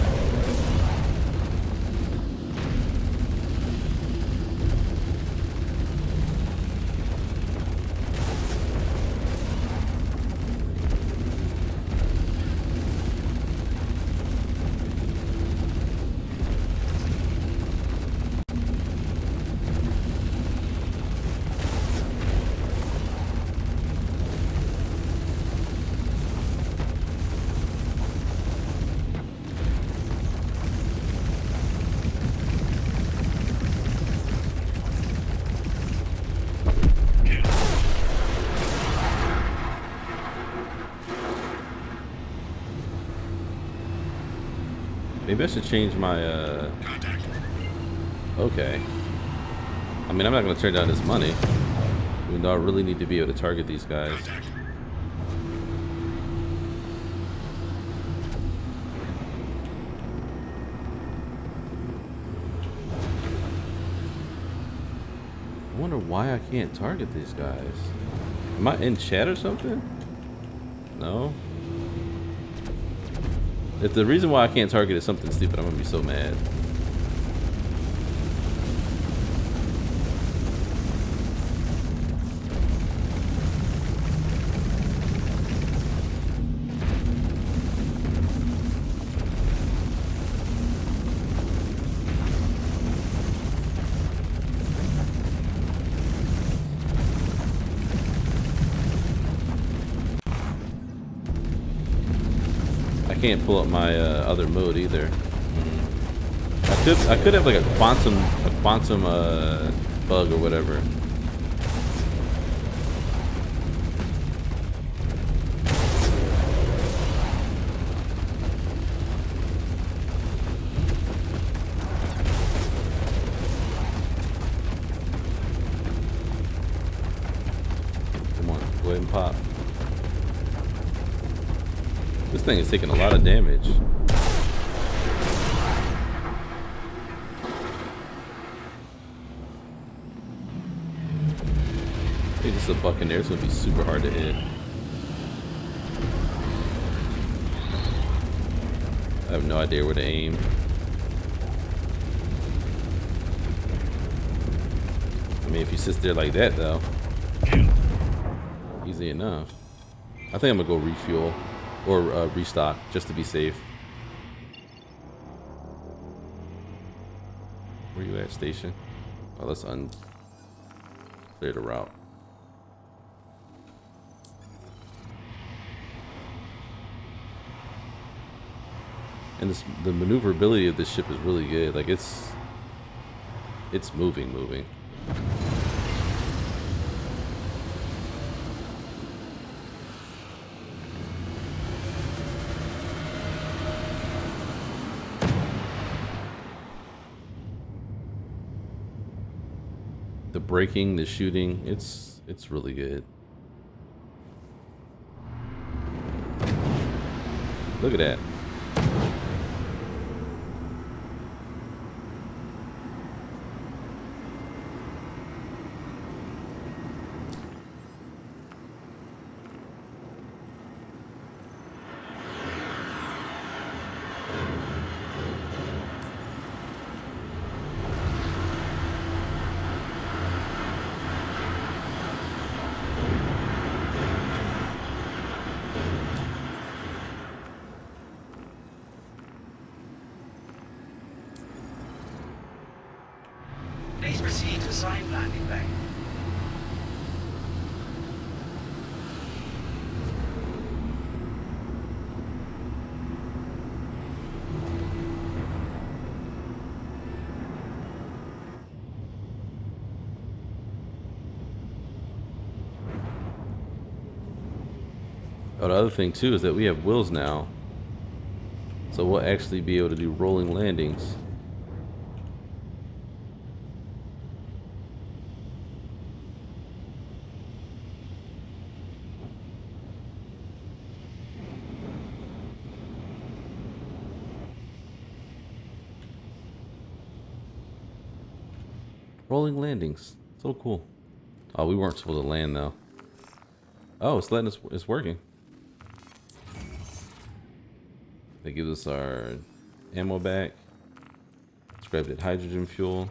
Maybe I should change my, Contact. okay. I mean, I'm not going to turn down this money. Even though I really need to be able to target these guys. Contact. I wonder why I can't target these guys. Am I in chat or something? No? If the reason why I can't target is something stupid, I'm gonna be so mad. I can't pull up my other mode either. I could have like a quantum bug or whatever. Come on, go ahead and pop. This thing is taking a lot of damage. I think this is a Buccaneer. It's gonna be super hard to hit. I have no idea where to aim. I mean, if he sits there like that, though, easy enough. I think I'm gonna go refuel. Or restock, just to be safe. Where you at, station? Oh, let's clear the route. And the maneuverability of this ship is really good. Like it's moving. The braking, the shooting, it's really good. Look at that. Please proceed to assigned landing bay. Oh, the other thing too is that we have wheels now, so we'll actually be able to do rolling landings. Rolling landings, so cool. Oh, we weren't supposed to land though. Oh, it's letting us. It's working. That gives us our ammo back. Let's grab that hydrogen fuel.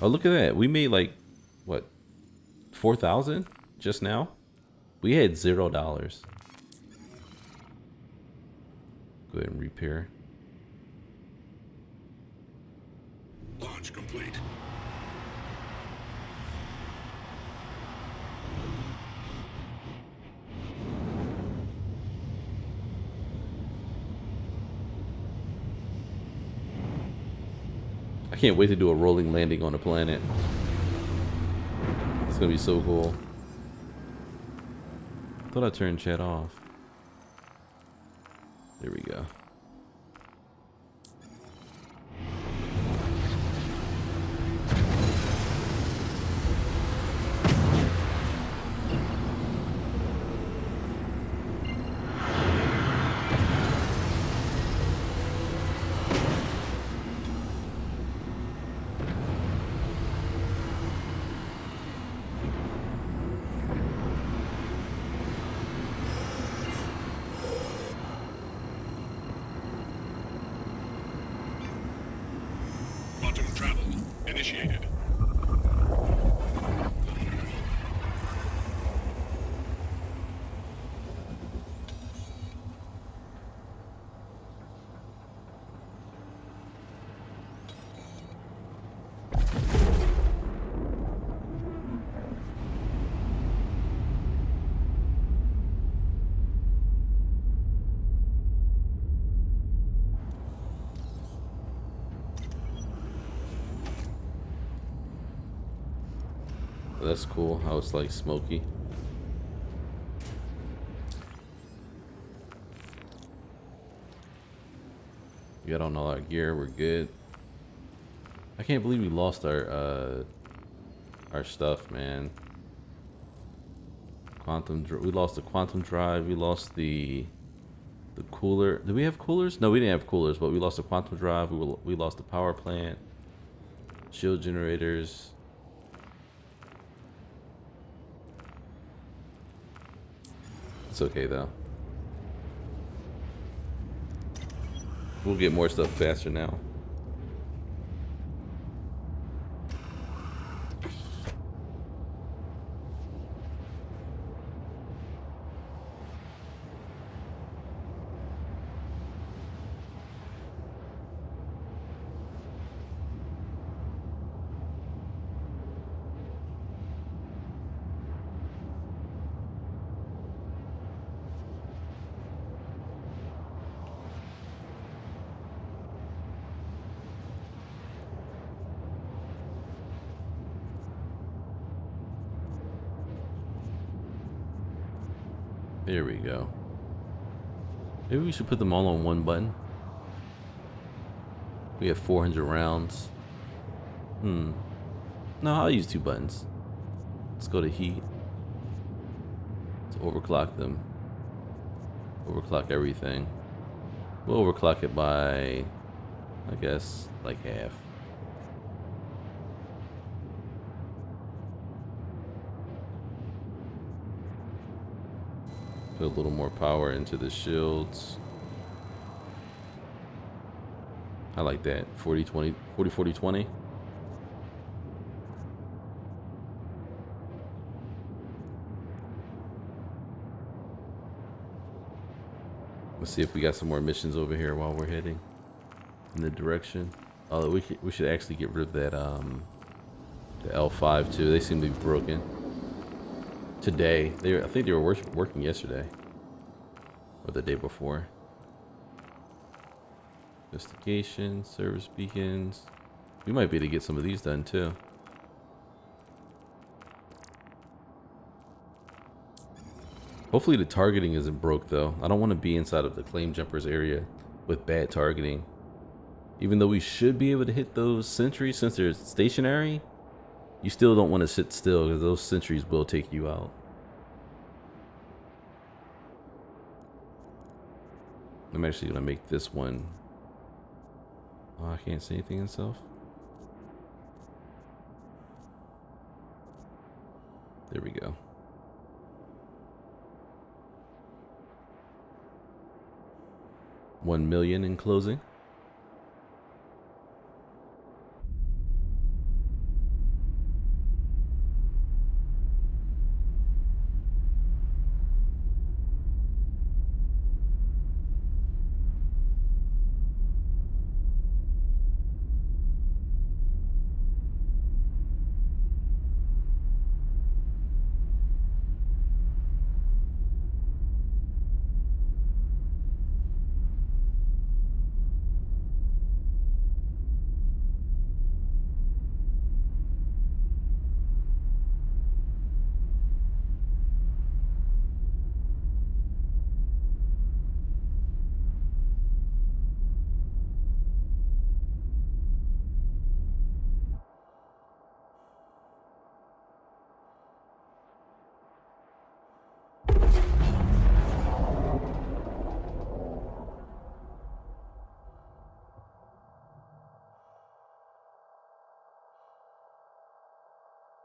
Oh, look at that. We made like, what, 4,000 just now? We had $0. Go ahead and repair. Launch complete. I can't wait to do a rolling landing on a planet. It's gonna be so cool. Thought I turned chat off. There we go. Quantum travel initiated. That's cool how it's like smoky. We got on all our gear, we're good. I can't believe we lost our stuff, man. We lost the quantum drive, we lost the cooler. Did we have coolers? No, we didn't have coolers, but we lost the quantum drive, we lost the power plant, shield generators. It's okay though. We'll get more stuff faster now. There we go. Maybe we should put them all on one button. We have 400 rounds. No, I'll use 2 buttons. Let's go to heat. Let's overclock them. Overclock everything. We'll overclock it by, I guess, like half. Put a little more power into the shields. I like that. 40 20 40 40 20. Let's see if we got some more missions over here while we're heading in the direction. Oh, we should actually get rid of that the L5 too. They seem to be broken today. I think they were working yesterday or the day before. Investigation, service beacons. We might be able to get some of these done too. Hopefully the targeting isn't broke though. I don't want to be inside of the claim jumpers area with bad targeting. Even though we should be able to hit those sentries since they're stationary, you still don't want to sit still because those sentries will take you out. I'm actually going to make this one. Oh, I can't see anything in self. There we go. $1 million in closing.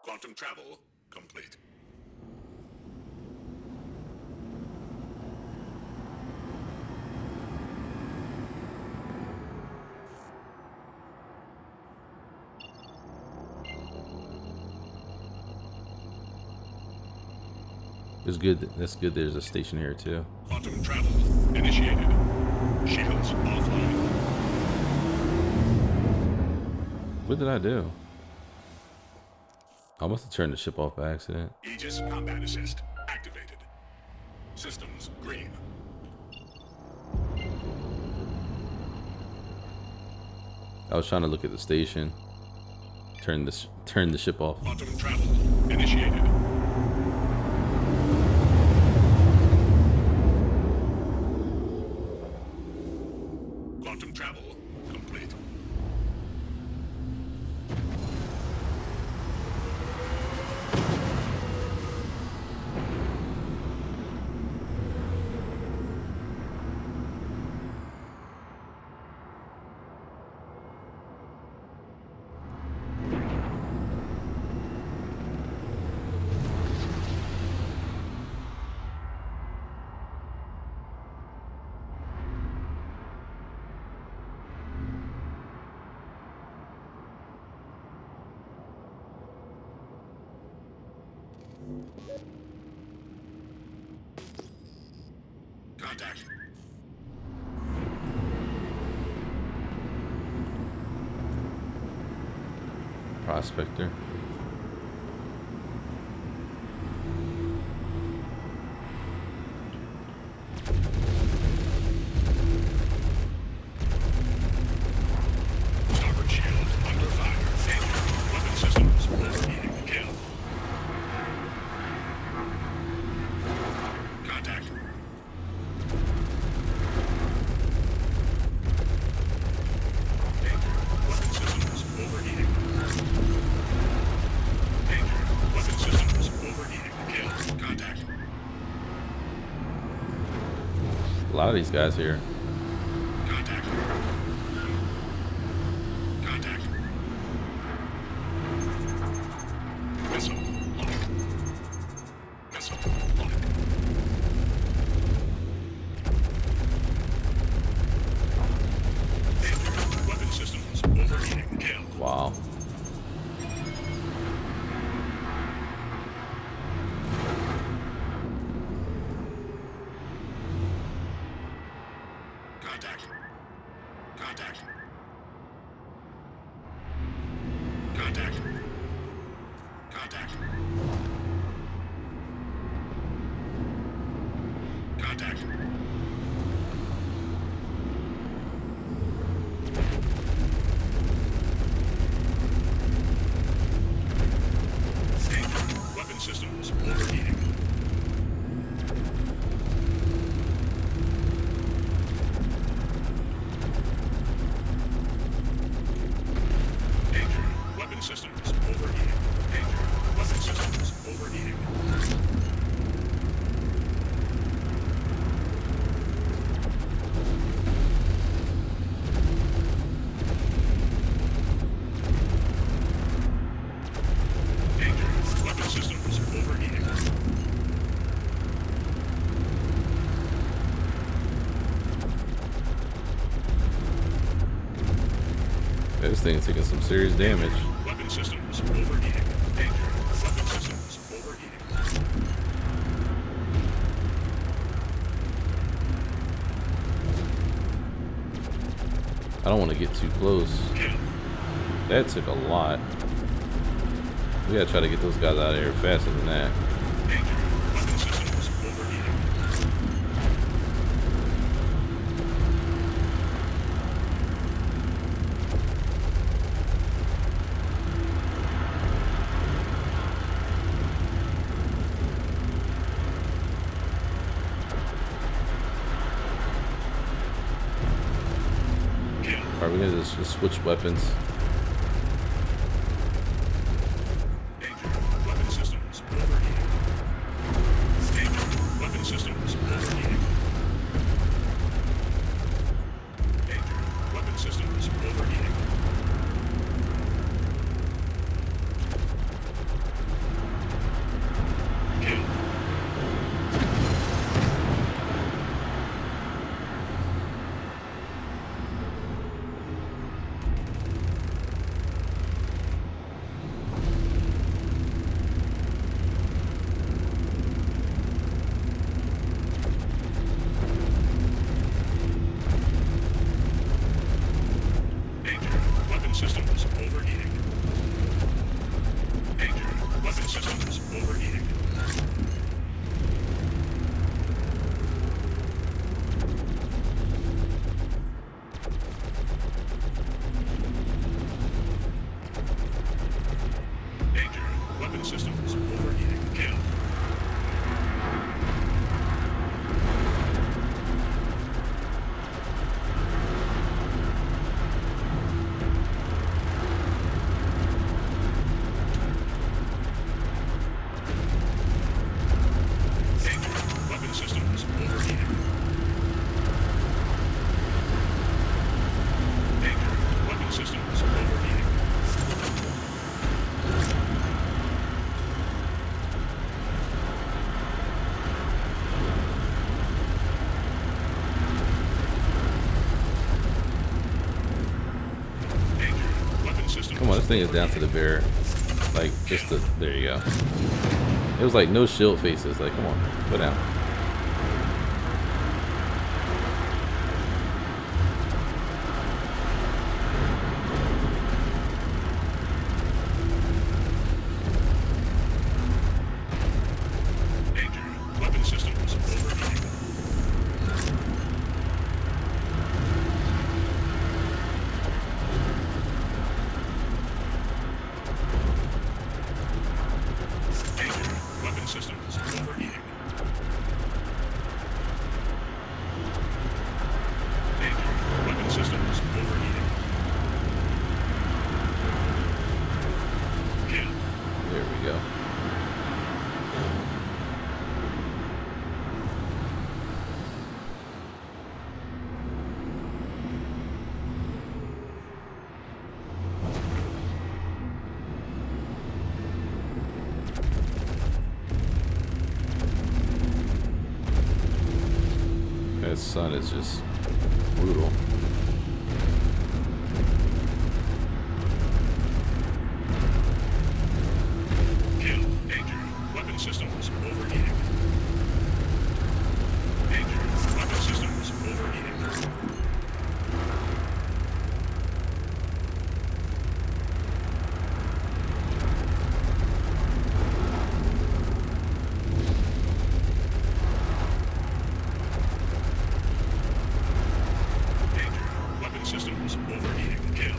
Quantum travel complete. It's good. That's good. There's a station here too. Quantum travel initiated. Shields offline. What did I do? I must have turned the ship off by accident. Aegis combat assist activated. Systems green. I was trying to look at the station. Turn the ship off. Quantum travel initiated. Quantum travel complete. Contact. Prospector. Starboard shield under fire. Failure. Weapon systems overheating. Kill. Contact. of these guys here. Contact. Contact. Missile lock. Missile lock. Danger. Weapon systems overheating. Kill. Wow. Contact. Contact. Contact. Contact. Contact. Danger. Weapon systems overheating. Danger. Weapon systems overheating. Danger. Weapon systems overheating. Danger. Weapon systems overheating. This thing's taking some serious damage. Weapon systems overheating. Danger. Weapon systems overheating. I don't want to get too close. Kill. That took a lot. We gotta try to get those guys out of here faster than that. Danger. Weapon systems overheating. Kill. Alright, we're gonna just switch weapons. Danger. Weapon systems overheating. Danger. Weapon systems overheating. Danger. Weapon systems overheating. Kill. Danger. Weapon systems overheating. Danger. Weapon systems overheating. Danger. Weapon systems overheating. Kill. Danger. Weapon systems overheating. Danger. Weapon systems overheating. Danger. Weapon systems. Come on, this thing is down to the bare, like just the. There you go. It was like no shield faces. Like, come on, go down. Danger. Weapon systems overheating. Danger. Weapon systems overheating. sun is just brutal. Kill. Danger. Weapon systems overheating. Danger. Weapon systems overheating. Danger. Weapon systems overheating. Kill.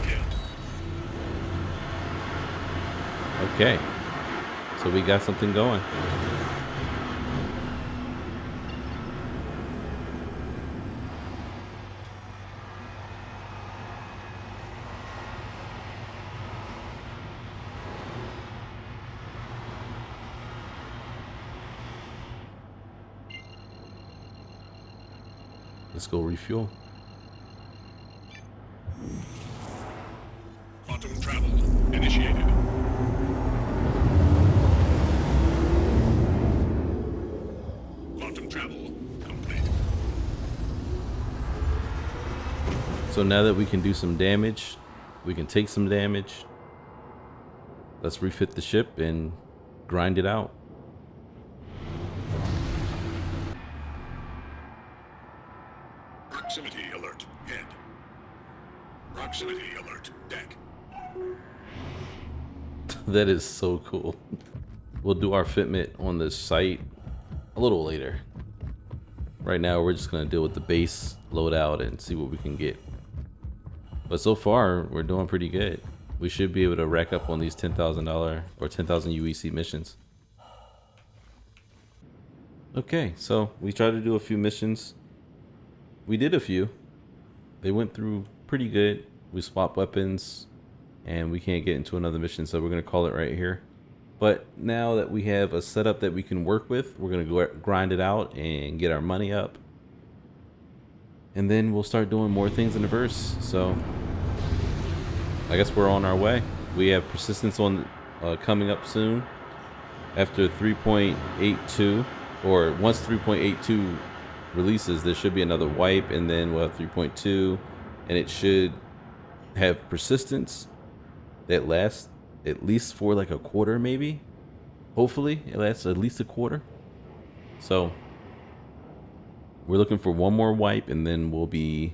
Kill. Okay, so we got something going. Let's go refuel. Quantum travel initiated. Quantum travel complete. So now that we can do some damage, we can take some damage. Let's refit the ship and grind it out. Proximity alert. Head. Proximity alert. Deck. That is so cool. We'll do our fitment on the site a little later. Right now, we're just gonna deal with the base loadout and see what we can get. But so far, we're doing pretty good. We should be able to rack up on these $10,000 or 10,000 UEC missions. Okay, so we tried to do a few missions. We did a few. They went through pretty good. We swapped weapons and we can't get into another mission, so we're gonna call it right here. But now that we have a setup that we can work with, we're gonna go grind it out and get our money up. And then we'll start doing more things in the verse. So I guess we're on our way. We have persistence on coming up soon. After 3.82, or once 3.82 releases, there should be another wipe, and then we'll have 3.2, and it should have persistence that lasts at least for like a quarter, maybe. Hopefully it lasts at least a quarter. So we're looking for one more wipe and then we'll be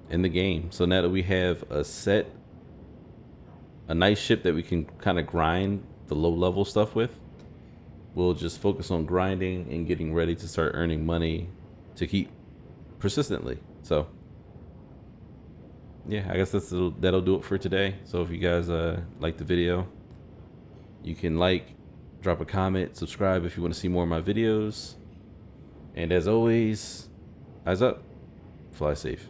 in the game. So now that we have a nice ship that we can kind of grind the low level stuff with, we'll just focus on grinding and getting ready to start earning money to keep persistently. So yeah, I guess that'll do it for today. So if you guys like the video, you can like, drop a comment, subscribe if you want to see more of my videos. And as always, eyes up, fly safe.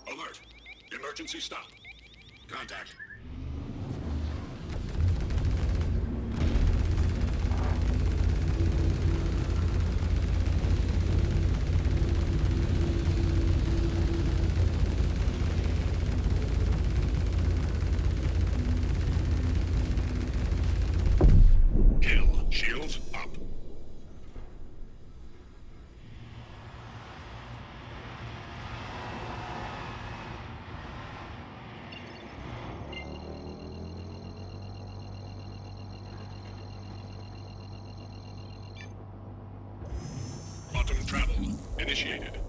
Alert. Emergency stop. Contact. Kill. Shields up. Quantum travel initiated.